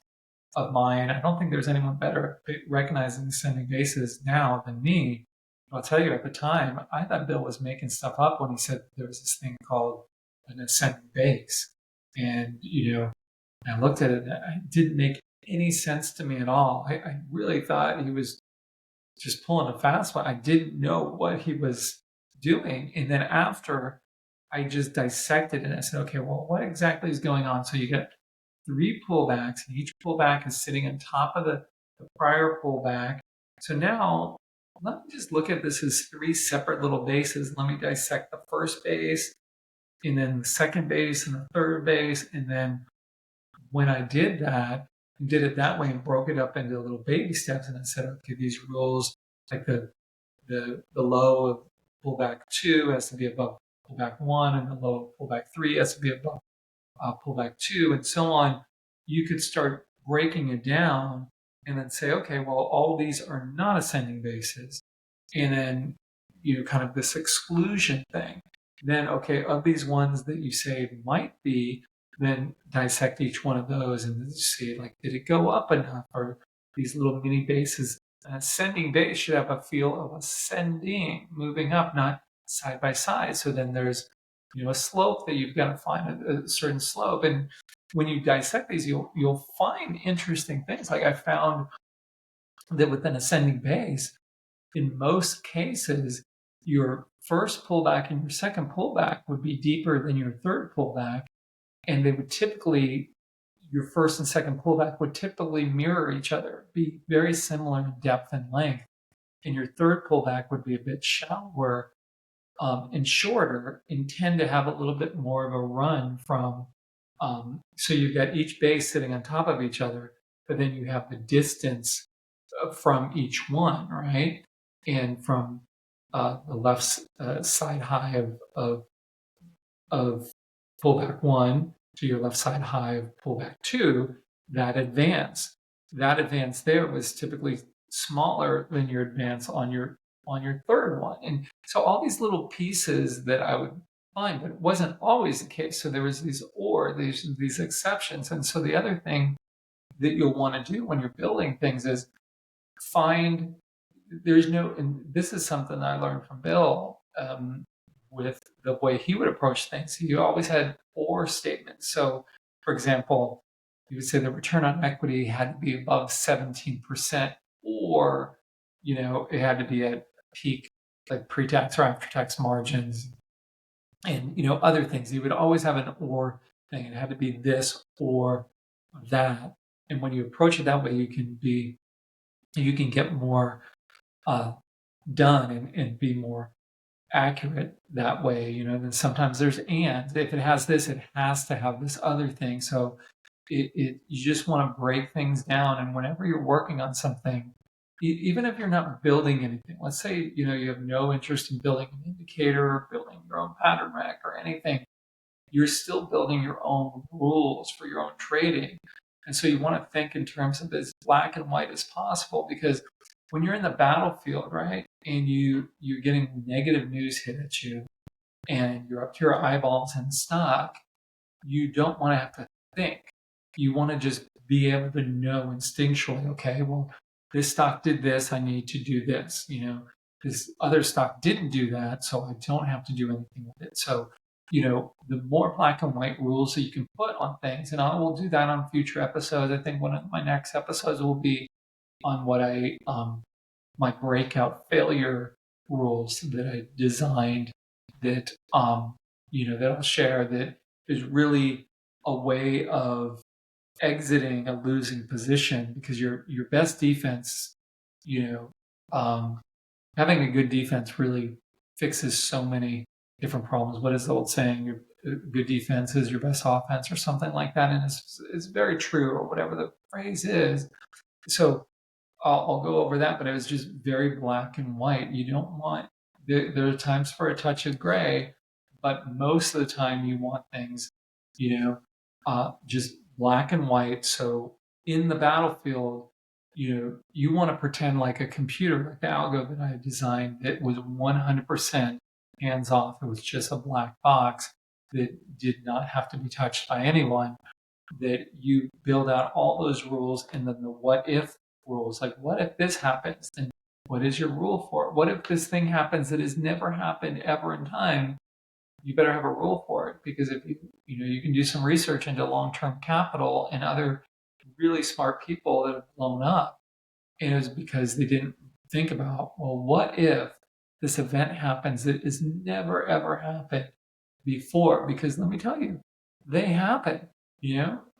of mine. I don't think there's anyone better at recognizing ascending bases now than me. I'll tell you, at the time, I thought Bill was making stuff up when he said there was this thing called an ascending base. And, I looked at it and it didn't make any sense to me at all. I really thought he was just pulling a fast one. I didn't know what he was doing. And then after I just dissected it, I said, okay, well, what exactly is going on? So you get 3 pullbacks, and each pullback is sitting on top of the prior pullback. So now let me just look at this as 3 separate little bases. Let me dissect the first base, and then the second base, and the third base. And then when I did it that way and broke it up into little baby steps, and I said, okay, these rules, like the low of pullback 2 has to be above pullback 1, and the low of pullback 3 has to be above pullback 2, and so on. You could start breaking it down and then say, okay, well, all these are not ascending bases. And then, kind of this exclusion thing. Then, okay, of these ones that you say might be, then dissect each one of those and see, like, did it go up enough? Or these little mini bases. An ascending base should have a feel of ascending, moving up, not side by side. So then there's, a slope that you've got to find a certain slope. And when you dissect these, you'll find interesting things. Like I found that with an ascending base, in most cases, your first pullback and your second pullback would be deeper than your third pullback. And they would typically, your first and second pullback would typically mirror each other, be very similar in depth and length. And your third pullback would be a bit shallower and shorter, and tend to have a little bit more of a run from, so you've got each base sitting on top of each other, but then you have the distance from each one, right? And from the left side high of pullback 1 to your left side high of pullback 2, that advance there was typically smaller than your advance on your third one. And so all these little pieces that I would find, but it wasn't always the case. So there was these exceptions. And so the other thing that you'll want to do when you're building things is and this is something I learned from Bill, with the way he would approach things. He always had or statements. So, for example, he would say the return on equity had to be above 17%, or, it had to be at peak, like pre-tax or after-tax margins, and, other things. He would always have an or thing. It had to be this or that. And when you approach it that way, you can get more done and be more accurate that way. Then sometimes there's if it has this, it has to have this other thing. So you just want to break things down. And whenever you're working on something, even if you're not building anything, let's say you have no interest in building an indicator or building your own pattern rack or anything, you're still building your own rules for your own trading. And so you want to think in terms of as black and white as possible, because when you're in the battlefield, right, and you're getting negative news hit at you and you're up to your eyeballs in stock, you don't want to have to think. You want to just be able to know instinctually, okay, well, this stock did this, I need to do this. This other stock didn't do that, so I don't have to do anything with it. So the more black and white rules that you can put on things, and I will do that on future episodes. I think one of my next episodes will be on what my breakout failure rules that I designed that, that I'll share, that is really a way of exiting a losing position, because your best defense, you know, um, having a good defense really fixes so many different problems. What is the old saying? Your good defense is your best offense, or something like that, and it's very true, or whatever the phrase is. So I'll go over that, but it was just very black and white. You don't want, there are times for a touch of gray, but most of the time you want things, just black and white. So in the battlefield, you want to pretend like a computer, like the algo that I designed that was 100% hands off. It was just a black box that did not have to be touched by anyone. That you build out all those rules, and then the what if rules, like what if this happens, then what is your rule for it? What if this thing happens that has never happened ever in time? You better have a rule for it, because if you can do some research into long-term capital and other really smart people that have blown up, and it was because they didn't think about, well, what if this event happens that has never ever happened before? Because let me tell you, they happen,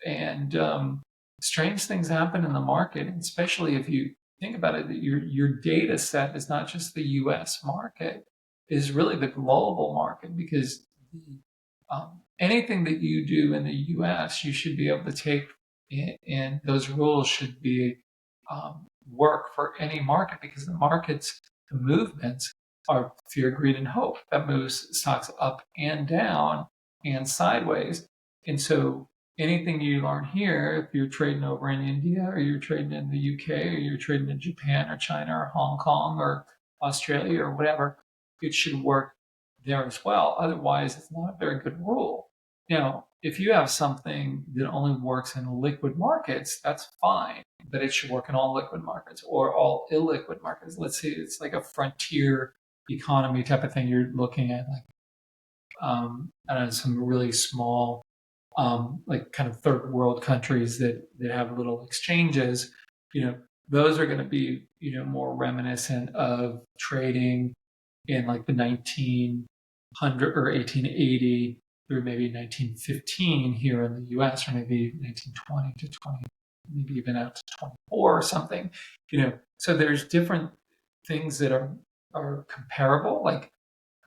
and strange things happen in the market, and especially if you think about it, that your data set is not just the U.S. market, is really the global market, because anything that you do in the U.S., you should be able to take, and those rules should be work for any market, because the movements are fear, greed, and hope that moves stocks up and down and sideways. And so anything you learn here, if you're trading over in India, or you're trading in the UK, or you're trading in Japan or China or Hong Kong or Australia or whatever, it should work there as well. Otherwise, it's not a very good rule. Now, if you have something that only works in liquid markets, that's fine, but it should work in all liquid markets or all illiquid markets. Let's say it's like a frontier economy type of thing. You're looking at like, I don't know, some really small, like kind of third world countries that have little exchanges. Those are going to be, more reminiscent of trading in like the 1900 or 1880 through maybe 1915 here in the US, or maybe 1920 to 20, maybe even out to 24 or something. So there's different things that are comparable. Like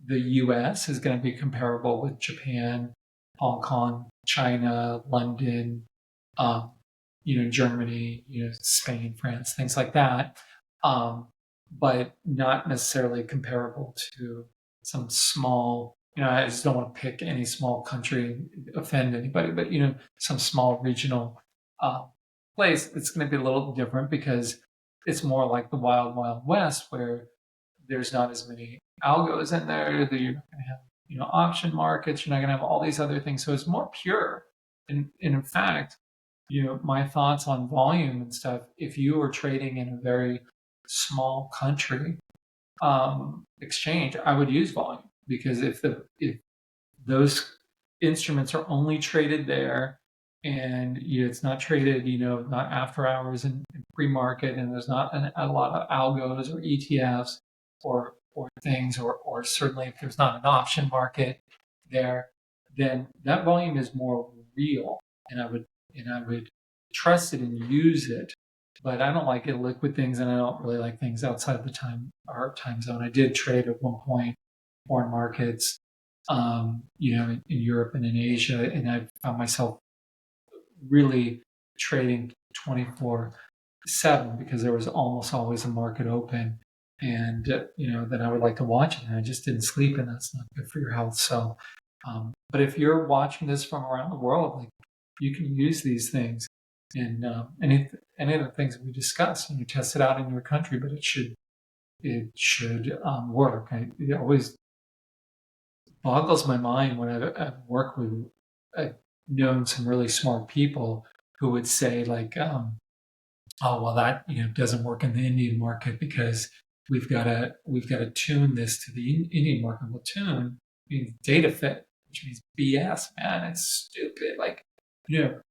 the US is going to be comparable with Japan, Hong Kong, China, London, Germany, Spain, France, things like that. But not necessarily comparable to some small, I just don't want to pick any small country and offend anybody, but, some small regional place, it's going to be a little different, because it's more like the wild, wild west, where there's not as many algos in there, that you're not going to have, option markets, you're not going to have all these other things. So it's more pure. And in fact, my thoughts on volume and stuff, if you were trading in a very small country exchange, I would use volume, because if those instruments are only traded there, and it's not traded, not after hours and pre-market, and there's not a lot of algos or ETFs or things, or certainly if there's not an option market there, then that volume is more real, and I would trust it and use it. But I don't like illiquid things, and I don't really like things outside of our time zone. I did trade at one point foreign markets, in Europe and in Asia, and I found myself really trading 24/7, because there was almost always a market open, and then I would like to watch it, and I just didn't sleep, and that's not good for your health. So, but if you're watching this from around the world, like, you can use these things, and any of the things that we discuss, and you test it out in your country, but it should work. It always boggles my mind when I've worked with, I've known some really smart people who would say, like, oh, well, that doesn't work in the Indian market, because we've got to tune this to the Indian market. Well, tune means data fit. which means BS, man. It's stupid. Like, you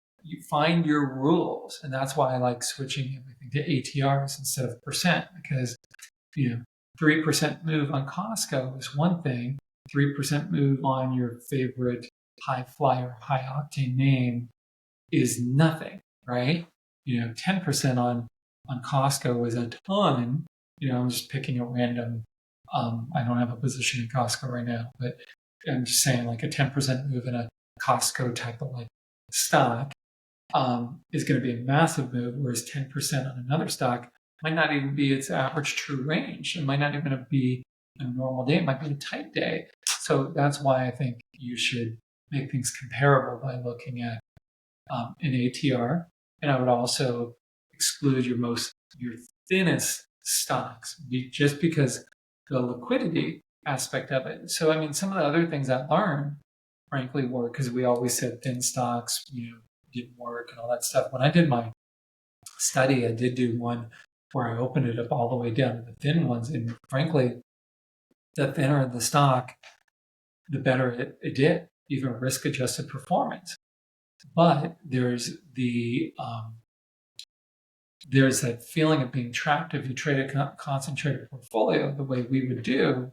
find your rules. And that's why I like switching everything to ATRs instead of percent, because, 3% move on Costco is one thing. 3% move on your favorite high flyer, high octane name is nothing, right? 10% on Costco is a ton. I'm just picking a random. I don't have a position in Costco right now, but I'm just saying like a 10% move in a Costco type of like stock is going to be a massive move, whereas 10% on another stock might not even be its average true range. It might not even be a normal day. It might be a tight day. So that's why I think you should make things comparable by looking at an ATR. And I would also exclude your thinnest stocks, just because the liquidity aspect of it. So, I mean, some of the other things I learned, frankly, were because we always said thin stocks, didn't work and all that stuff. When I did my study, I did do one where I opened it up all the way down to the thin ones. And frankly, the thinner the stock, the better it did, even risk adjusted performance. But there's that feeling of being trapped. If you trade a concentrated portfolio the way we would do,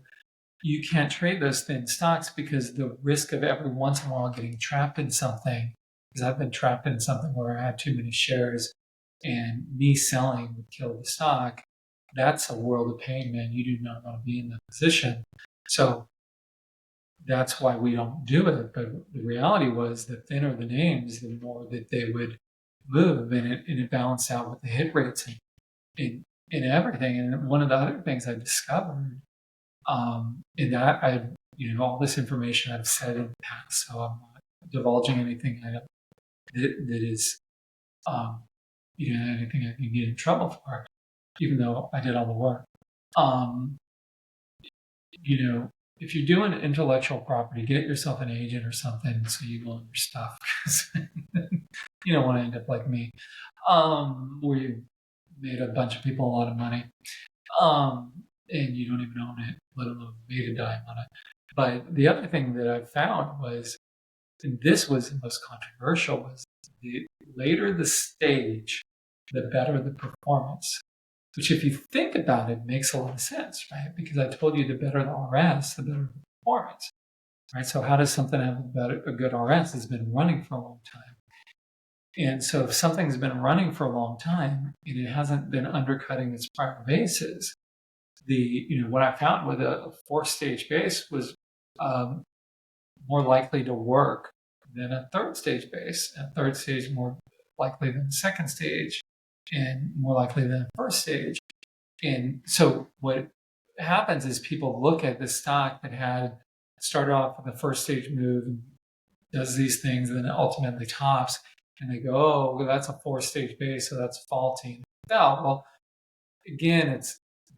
you can't trade those thin stocks because the risk of every once in a while getting trapped in something, because I've been trapped in something where I had too many shares and me selling would kill the stock. That's a world of pain, man. You do not want to be in that position. So that's why we don't do it. But the reality was the thinner the names, the more that they would move, and it balanced out with the hit rates and everything. And one of the other things I discovered, in that I, all this information I've said in the past, so I'm not divulging anything that is, anything I can get in trouble for, even though I did all the work. If you're doing intellectual property, get yourself an agent or something so you own your stuff. You don't want to end up like me, where you made a bunch of people a lot of money, and you don't even own it, let alone made a dime on it. But the other thing that I found was, and this was the most controversial, was the later the stage, the better the performance. Which, if you think about it, makes a lot of sense, right? Because I told you the better the RS, the better the performance, right? So how does something have a good RS? It's been running for a long time. And so if something's been running for a long time and it hasn't been undercutting its prior bases, what I found with a fourth stage base was more likely to work than a third stage base. A third stage more likely than the second stage, and more likely than the first stage. And so what happens is people look at the stock that had started off with a first stage move and does these things, and then it ultimately tops, and they go, oh, well, that's a fourth stage base, so that's faulty. Well, again,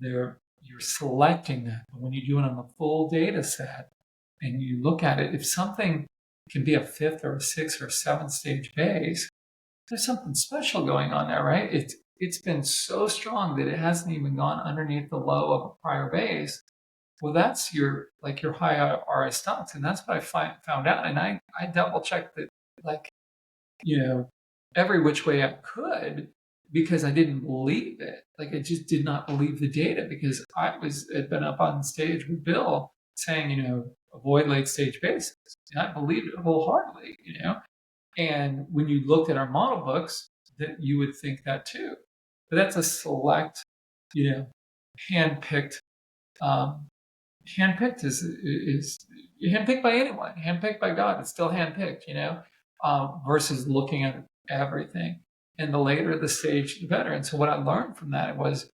you're selecting that. But when you do it on the full data set and you look at it, if something can be a fifth or a sixth or a seventh stage base, there's something special going on there, right? It's been so strong that it hasn't even gone underneath the low of a prior base. Well, that's your high RS stocks, and that's what I found out. And I double checked it, every which way I could, because I didn't believe it. Like, I just did not believe the data, because had been up on stage with Bill saying, avoid late stage bases. And I believed it wholeheartedly, And when you looked at our model books, that you would think that too. But that's a select, handpicked. Handpicked is handpicked by anyone, handpicked by God. It's still handpicked, versus looking at everything. And the later the stage, the better. And so what I learned from that was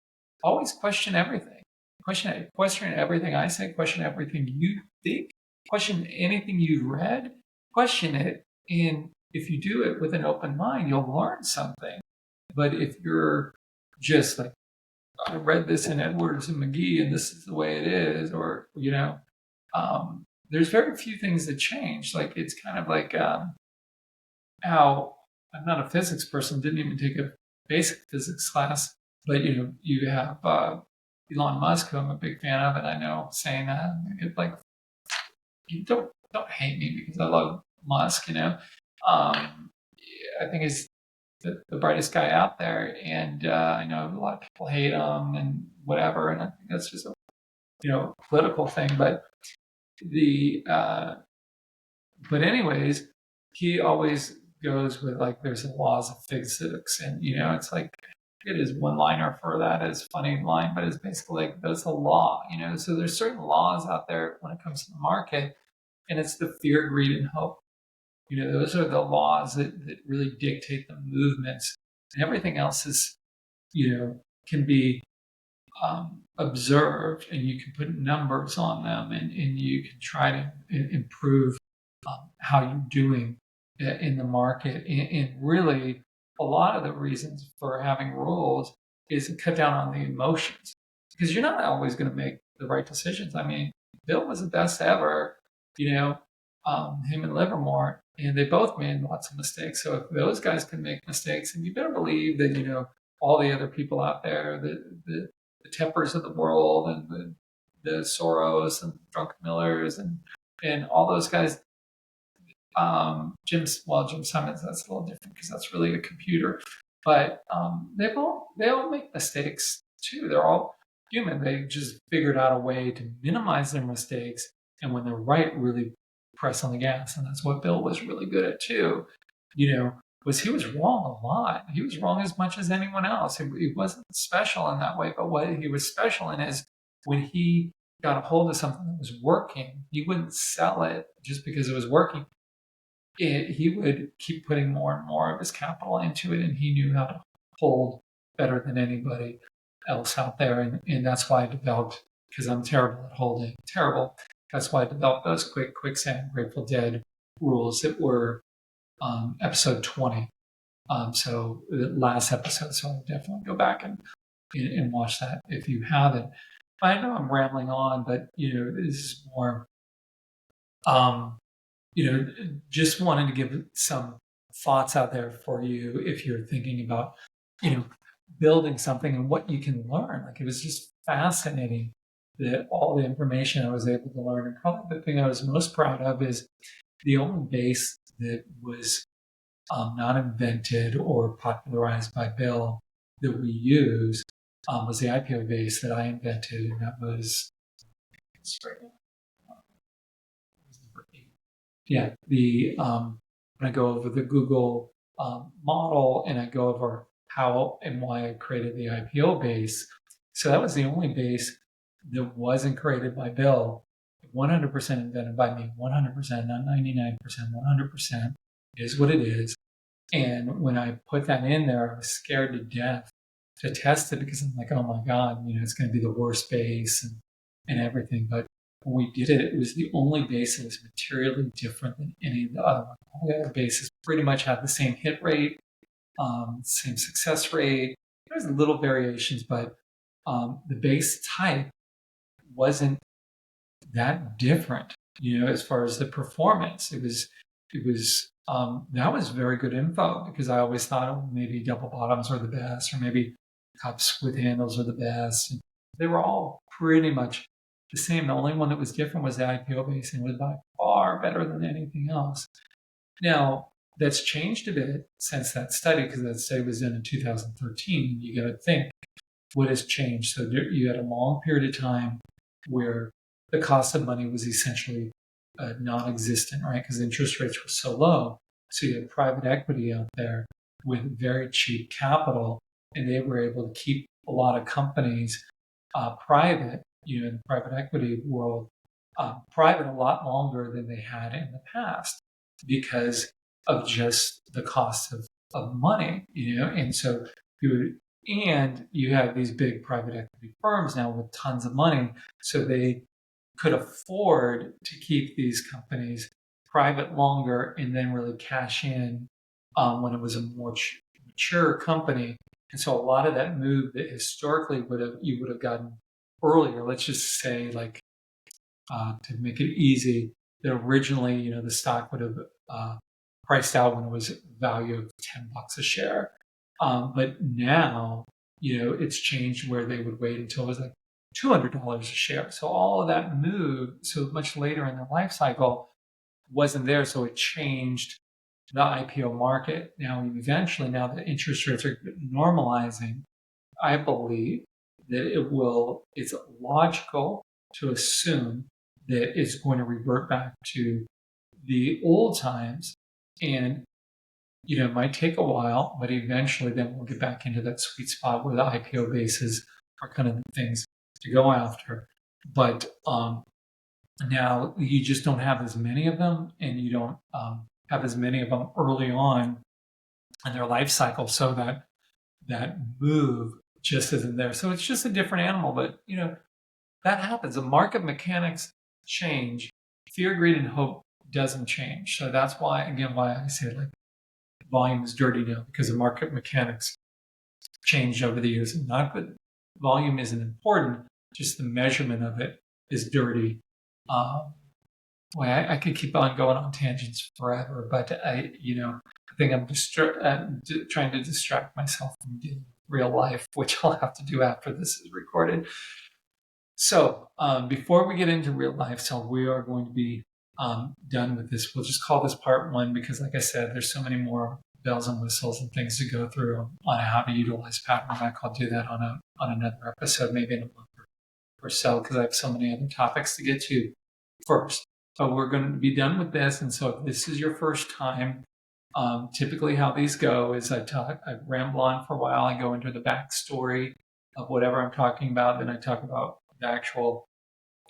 always question everything. Question everything I say. Question everything you think. Question anything you've read. Question it. And if you do it with an open mind, you'll learn something. But if you're just like, I read this in Edwards and McGee and this is the way it is, or, there's very few things that change. Like, it's kind of like how I'm not a physics person, didn't even take a basic physics class, but, you have Elon Musk, who I'm a big fan of, and I know saying that, you don't don't hate me because I love Musk, I think he's the brightest guy out there, and I know a lot of people hate him and whatever, and I think that's just a political thing. The uh, but anyways, he always goes with like there's the laws of physics, and it's like it is one liner for that is funny line, but it's basically like there's a law, So there's certain laws out there when it comes to the market, and it's the fear, greed, and hope. Those are the laws that really dictate the movements, and everything else is, can be observed, and you can put numbers on them, and you can try to improve how you're doing in the market. And really, a lot of the reasons for having rules is to cut down on the emotions, because you're not always going to make the right decisions. I mean, Bill was the best ever, him and Livermore, and they both made lots of mistakes. So if those guys can make mistakes, and you better believe that, all the other people out there, the Tempers of the world, and the Soros and Drunken Millers, and all those guys. Jim Simons, that's a little different because that's really a computer, but they all make mistakes too. They're all human. They just figured out a way to minimize their mistakes, and when they're right, really press on the gas. And that's what Bill was really good at too. Was he was wrong a lot. He was wrong as much as anyone else. He wasn't special in that way, but what he was special in is when he got a hold of something that was working, he wouldn't sell it just because it was working. He would keep putting more and more of his capital into it, and he knew how to hold better than anybody else out there. And that's why I developed, because I'm terrible at holding, terrible. That's why I developed those quicksand, Grateful Dead rules that were episode 20. So the last episode, so I'll definitely go back and watch that if you haven't. I know I'm rambling on, but this is more just wanted to give some thoughts out there for you if you're thinking about, building something and what you can learn. Like, it was just fascinating that all the information I was able to learn. And probably the thing I was most proud of is the only base that was not invented or popularized by Bill that we use was the IPO base that I invented, and that was yeah, when I go over the Google model, and I go over how and why I created the IPO base. So that was the only base that wasn't created by Bill, 100% invented by me, 100%, not 99%, 100% is what it is. And when I put that in there, I was scared to death to test it, because I'm like, oh my God, it's going to be the worst base and everything. But when we did it, it was the only base that was materially different than any of the other ones. All the other bases pretty much had the same hit rate, same success rate. There's little variations, but the base type wasn't that different, as far as the performance. It was that was very good info, because I always thought maybe double bottoms are the best, or maybe cups with handles are the best. And they were all pretty much the same. The only one that was different was the IPO base, and was by far better than anything else. Now, that's changed a bit since that study, because that study was done in 2013. You got to think, what has changed? So you had a long period of time where the cost of money was essentially non-existent, right? Because interest rates were so low. So you had private equity out there with very cheap capital, and they were able to keep a lot of companies private, in the private equity world, private a lot longer than they had in the past, because of just the cost of money, and so you have these big private equity firms now with tons of money, so they could afford to keep these companies private longer and then really cash in when it was a more mature company. And so a lot of that move that historically you would have gotten earlier, let's just say, like, to make it easy, that originally, the stock would have priced out when it was a value of $10 a share. But now, it's changed where they would wait until it was like $200 a share. So all of that moved so much later in their life cycle. wasn't there, so it changed the IPO market. Now, eventually, now that interest rates are normalizing, I believe that it's logical to assume that it's going to revert back to the old times. And, it might take a while, but eventually then we'll get back into that sweet spot where the IPO bases are kind of the things to go after. But now you just don't have as many of them, and you don't have as many of them early on in their life cycle. So that move just isn't there. So it's just a different animal. But that happens. The market mechanics change. Fear, greed, and hope doesn't change. So that's why I say like volume is dirty now, because the market mechanics changed over the years. And not that volume isn't important, just the measurement of it is dirty. I could keep on going on tangents forever, but I think I'm trying to distract myself from real life, which I'll have to do after this is recorded. So before we get into real life, so we are going to be done with this. We'll just call this part 1, because like I said, there's so many more bells and whistles and things to go through on how to utilize pattern mech. I'll do that on another episode, maybe in a month or so, because I have so many other topics to get to first. But we're going to be done with this. And so if this is your first time, typically how these go is I ramble on for a while. I go into the backstory of whatever I'm talking about. Then I talk about the actual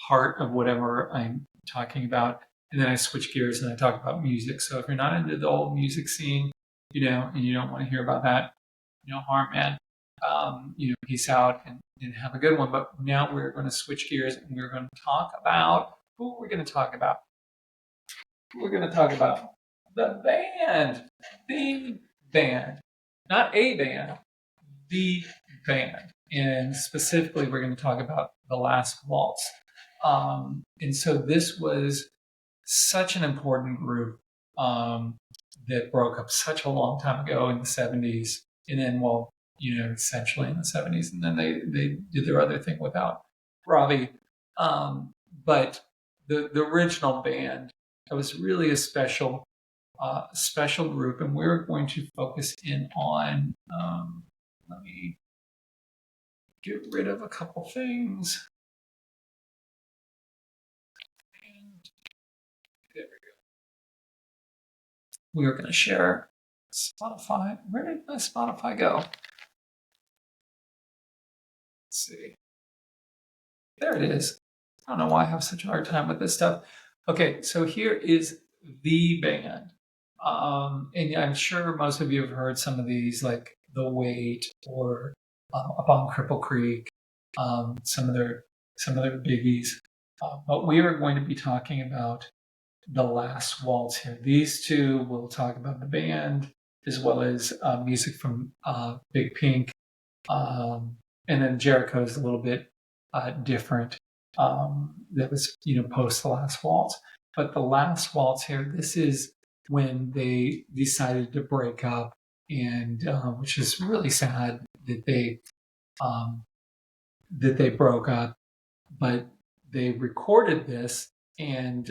part of whatever I'm talking about. And then I switch gears and I talk about music. So if you're not into the old music scene, and you don't want to hear about that, no harm, man. Peace out and have a good one. But now we're going to switch gears and we're going to talk about who we're going to talk about. We're going to talk about the band, not a band, the band. And specifically, we're going to talk about The Last Waltz. And so this was such an important group that broke up such a long time ago in the 70s. And then, essentially in the 70s. And then they did their other thing without Robbie. But the original band, it was really a special group. And we're going to focus in on, let me get rid of a couple things. And there we go. We are going to share Spotify. Where did my Spotify go? Let's see. There it is. I don't know why I have such a hard time with this stuff. Okay, so here is the band. And I'm sure most of you have heard some of these, like The Wait or Up on Cripple Creek, some of their biggies. But we are going to be talking about The Last Waltz here. These two will talk about the band as well as music from Big Pink. And then Jericho's a little bit different. That was, post The Last Waltz. But The Last Waltz here, this is when they decided to break up, and which is really sad that they broke up. But they recorded this, and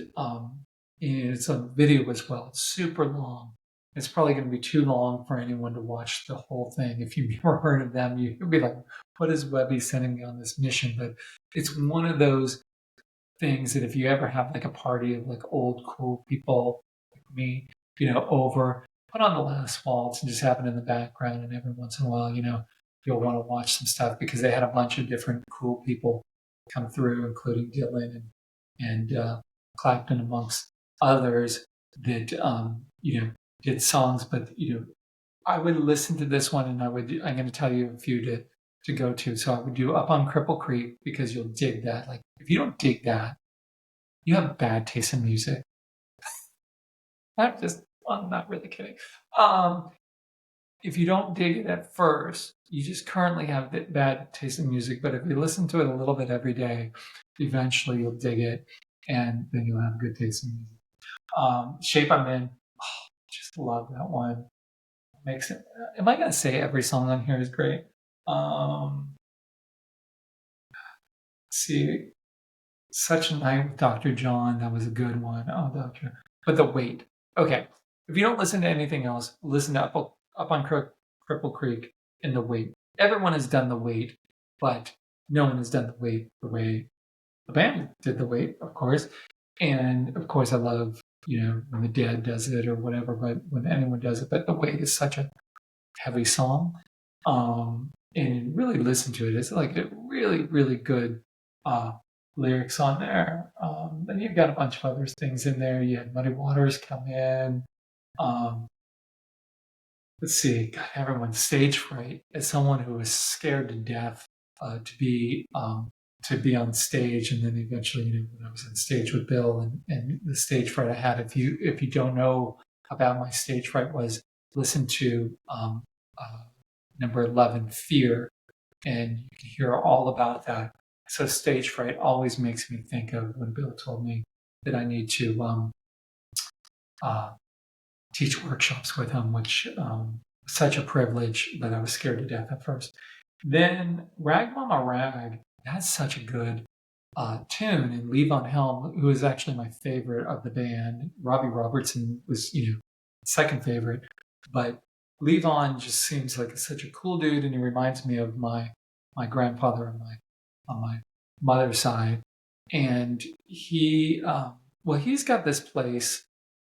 it's on video as well. It's super long. It's probably going to be too long for anyone to watch the whole thing. If you've never heard of them, you'll be like, what is Webby sending me on this mission? But it's one of those things that if you ever have like a party of like old cool people like me, over, put on The Last Waltz and just have it in the background. And every once in a while, you'll want to watch some stuff, because they had a bunch of different cool people come through, including Dylan and Clapton, amongst others that, did songs. But, I would listen to this one, and I'm going to tell you a few to go to. So I would do Up on Cripple Creek, because you'll dig that. Like, if you don't dig that, you have bad taste in music. I'm not really kidding. If you don't dig it at first, you just currently have bad taste in music. But if you listen to it a little bit every day, eventually you'll dig it, and then you'll have good taste in music. Shape I'm In, just love that one. Makes it. Am I going to say every song on here is great? See, Such a Night with Dr. John, that was a good one. Oh, Dr. but the weight. Okay, if you don't listen to anything else, listen to Up on Cripple Creek and the weight. Everyone has done the weight, but no one has done the weight the way the band did the weight, of course. And of course, I love when the Dead does it or whatever, but when anyone does it. But the weight is such a heavy song, and really listen to it. It's like a really, really good lyrics on there. Then you've got a bunch of other things in there. You had Muddy Waters come in. Um, let's see, God, everyone's stage fright. As someone who was scared to death to be on stage, and then eventually, when I was on stage with Bill, and the stage fright I had. If you don't know about my stage fright, was listen to number 11, Fear, and you can hear all about that. So stage fright always makes me think of when Bill told me that I need to teach workshops with him, which was such a privilege, but I was scared to death at first. Then Rag Mama Rag, that's such a good tune. And Levon Helm, who is actually my favorite of the band. Robbie Robertson was, second favorite. But Levon just seems like such a cool dude, and he reminds me of my grandfather on my mother's side. And he's got this place.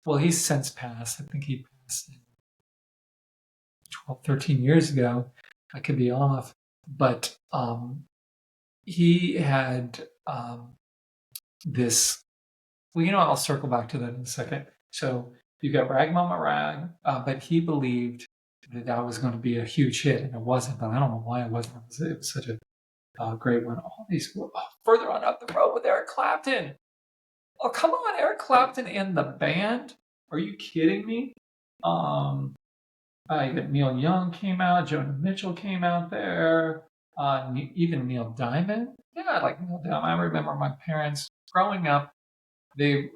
Well, he's since passed. I think he passed 12, 13 years ago. I could be off. But he had this. Well, I'll circle back to that in a second. So you got Rag Mama Rag, but he believed that was going to be a huge hit, and it wasn't. But I don't know why it wasn't. It was such a great one. All these further on up the road with Eric Clapton. Oh, come on, Eric Clapton and the band. Are you kidding me? Neil Young came out, Jonah Mitchell came out there, even Neil Diamond. Yeah, I like Neil Diamond. I remember my parents growing up, they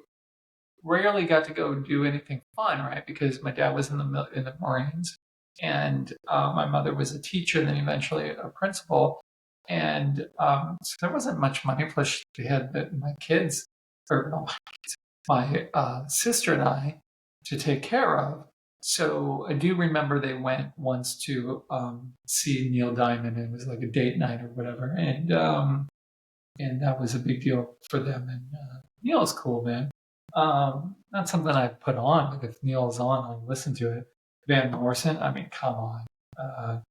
rarely got to go do anything fun, right? Because my dad was in the Marines, and my mother was a teacher, and then eventually a principal. And so there wasn't much money. Plus, they had my kids, or no, my sister and I, to take care of. So I do remember they went once to see Neil Diamond. And it was like a date night or whatever, and that was a big deal for them. And Neil's cool, man. Not something I put on, but if Neil's on, I'll listen to it. Van Morrison, I mean, come on,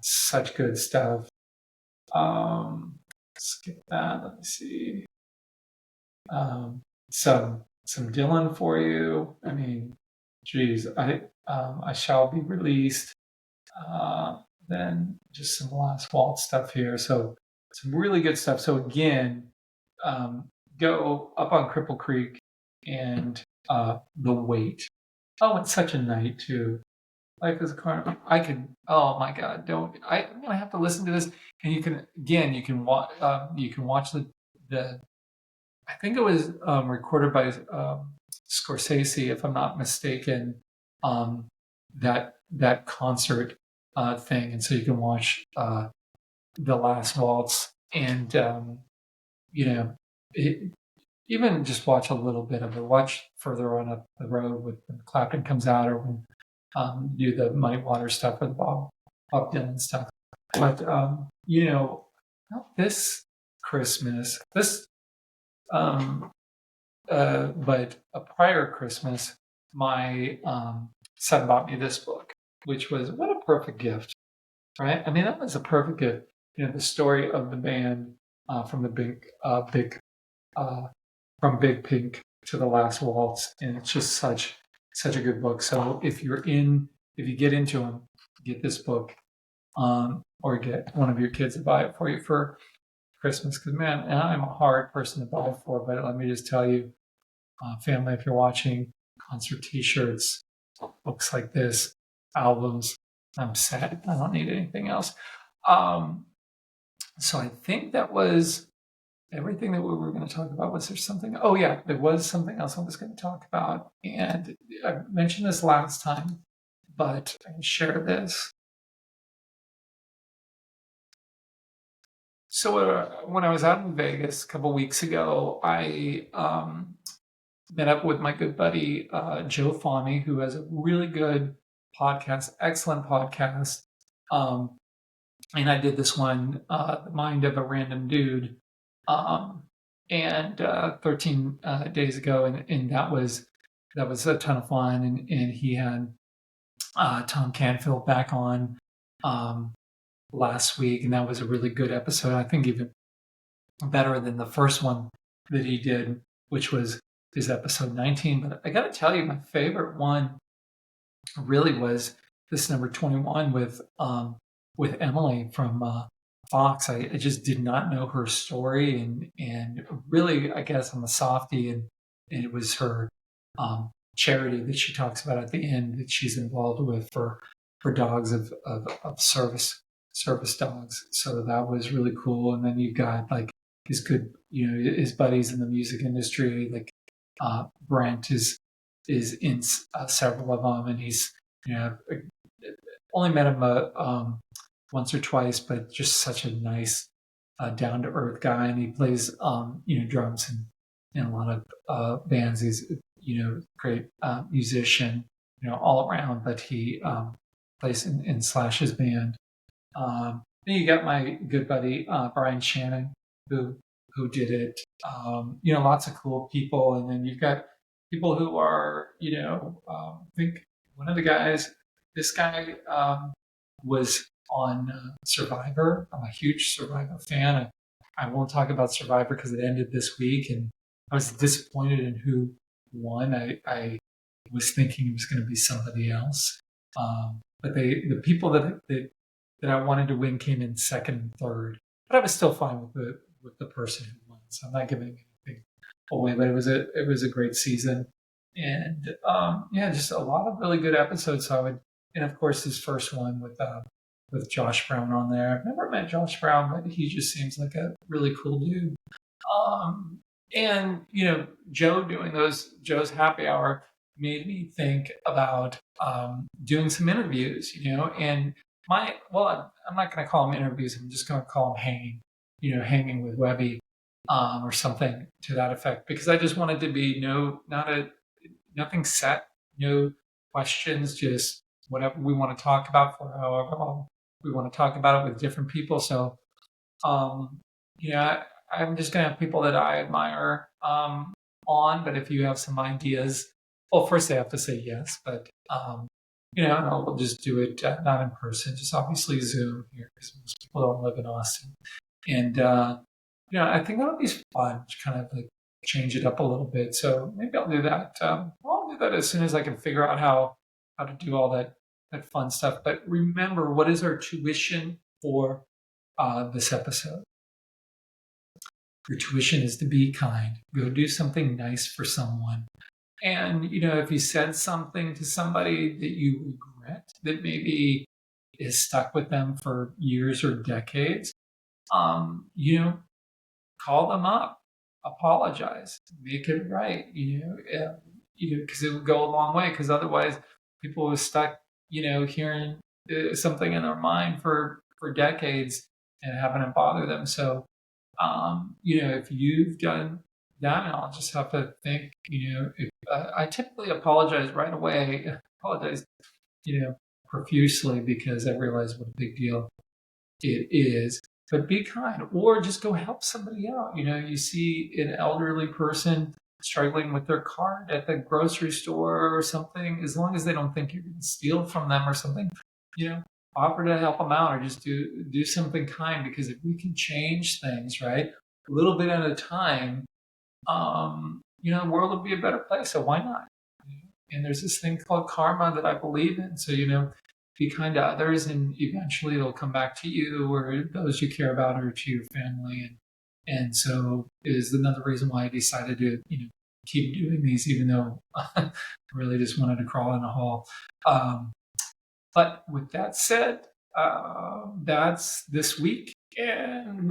such good stuff. Skip that. Let me see. Some Dylan for you. I mean, geez, I shall be released. Then just some last Waltz stuff here. So some really good stuff. So again, go Up on Cripple Creek and The Weight. Oh, it's such a night too. Life is a carnival. I could. Oh my God! I'm gonna have to listen to this. And you can watch. You can watch the. I think it was recorded by Scorsese, if I'm not mistaken. That concert thing, and so you can watch The Last Waltz, and even just watch a little bit of it. Watch further on up the road when Clapton comes out, or when do the Muddy Water stuff or the Bob Dylan stuff. But not this Christmas. But a prior Christmas, my son bought me this book, which was what a perfect gift, right? I mean, that was a perfect gift. The story of the band from from Big Pink to The Last Waltz, and it's just such a good book. So if you get into them, get this book, or get one of your kids to buy it for you for Christmas. Because man, and I'm a hard person to buy it for, but let me just tell you, family, if you're watching, concert T-shirts, books like this, albums. I'm sad. I don't need anything else. So I think that was everything that we were going to talk about. Was there something? Oh yeah, there was something else I was going to talk about, and I mentioned this last time, but I can share this. So when I was out in Vegas a couple weeks ago, I met up with my good buddy Joe Fahmy, who has a really good podcast, excellent podcast. And I did this one, The Mind of a Random Dude, um, and 13 days ago, and that was a ton of fun. And he had Tom Canfield back on last week, and that was a really good episode. I think even better than the first one that he did, which was his episode 19. But I got to tell you, my favorite one really was this number 21 with Emily from Fox. I just did not know her story, and really, I guess I'm a softie, and it was her charity that she talks about at the end that she's involved with for dogs of service dogs. So that was really cool. And then you've got like his good, his buddies in the music industry, like Brent is in several of them, and he's only met him once or twice, but just such a nice, down to earth guy, and he plays drums in a lot of bands. He's great musician, all around, but he plays in Slash's band. Then you got my good buddy Brian Shannon, who did it. Lots of cool people, and then you've got people who are, I think one of the guys, this guy was on Survivor. I'm a huge Survivor fan. I won't talk about Survivor because it ended this week, and I was disappointed in who won. I was thinking it was going to be somebody else, but the people that I wanted to win came in second and third. But I was still fine with the person who won, so I'm not giving anything away. But it was a great season, and just a lot of really good episodes. So and of course his first one with Josh Brown on there. I've never met Josh Brown, but he just seems like a really cool dude. And Joe doing Joe's Happy Hour made me think about doing some interviews. And I'm not going to call them interviews. I'm just going to call them hanging with Webby, or something to that effect, because I just wanted to be nothing set, no questions, just whatever we want to talk about for however long we want to talk about it with different people. So, I'm just going to have people that I admire on, but if you have some ideas, well, first they have to say yes, but, we'll just do it not in person, just obviously Zoom here because most people don't live in Austin. And, I think that would be fun to kind of like change it up a little bit. So maybe I'll do that. I'll do that as soon as I can figure out how to do all that fun stuff. But remember, what is our tuition for this episode? Your tuition is to be kind. Go do something nice for someone. And, if you said something to somebody that you regret, that maybe is stuck with them for years or decades, call them up, apologize, make it right, because it would go a long way. Because otherwise, people were stuck, hearing something in their mind for decades and having it bother them. So, if you've done that, I'll just have to think, if, I typically apologize right away, apologize, profusely, because I realize what a big deal it is. But be kind, or just go help somebody out. You see an elderly person struggling with their card at the grocery store or something, as long as they don't think you're going to steal from them or something, offer to help them out, or just do something kind. Because if we can change things, right, a little bit at a time, the world will be a better place. So why not? And there's this thing called karma that I believe in. So, be kind to others, and eventually it'll come back to you or those you care about, or to your family. And so is another reason why I decided to, keep doing these, even though I really just wanted to crawl in a hole. But with that said, that's this week, and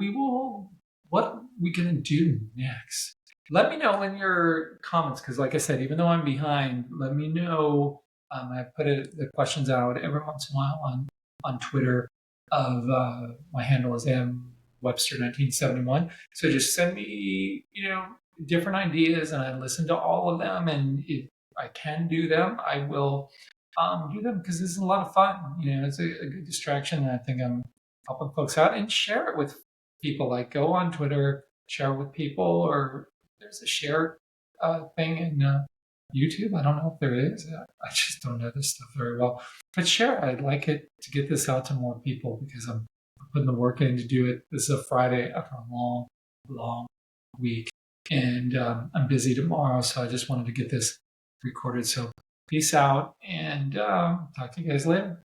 what are we going to do next? Let me know in your comments, because like I said, even though I'm behind, let me know. I put the questions out every once in a while on Twitter. My handle is mwebster1971. So just send me, different ideas and I listen to all of them. And if I can do them, I will do them because this is a lot of fun. It's a good distraction. And I think I'm helping folks out and share it with people. Like go on Twitter, share it with people, or there's a share thing in YouTube. I don't know if there is. I just don't know this stuff very well. But share. I'd like it to get this out to more people because I'm putting the work in to do it. This is a Friday after a long, long week. And I'm busy tomorrow, so I just wanted to get this recorded. So peace out and talk to you guys later.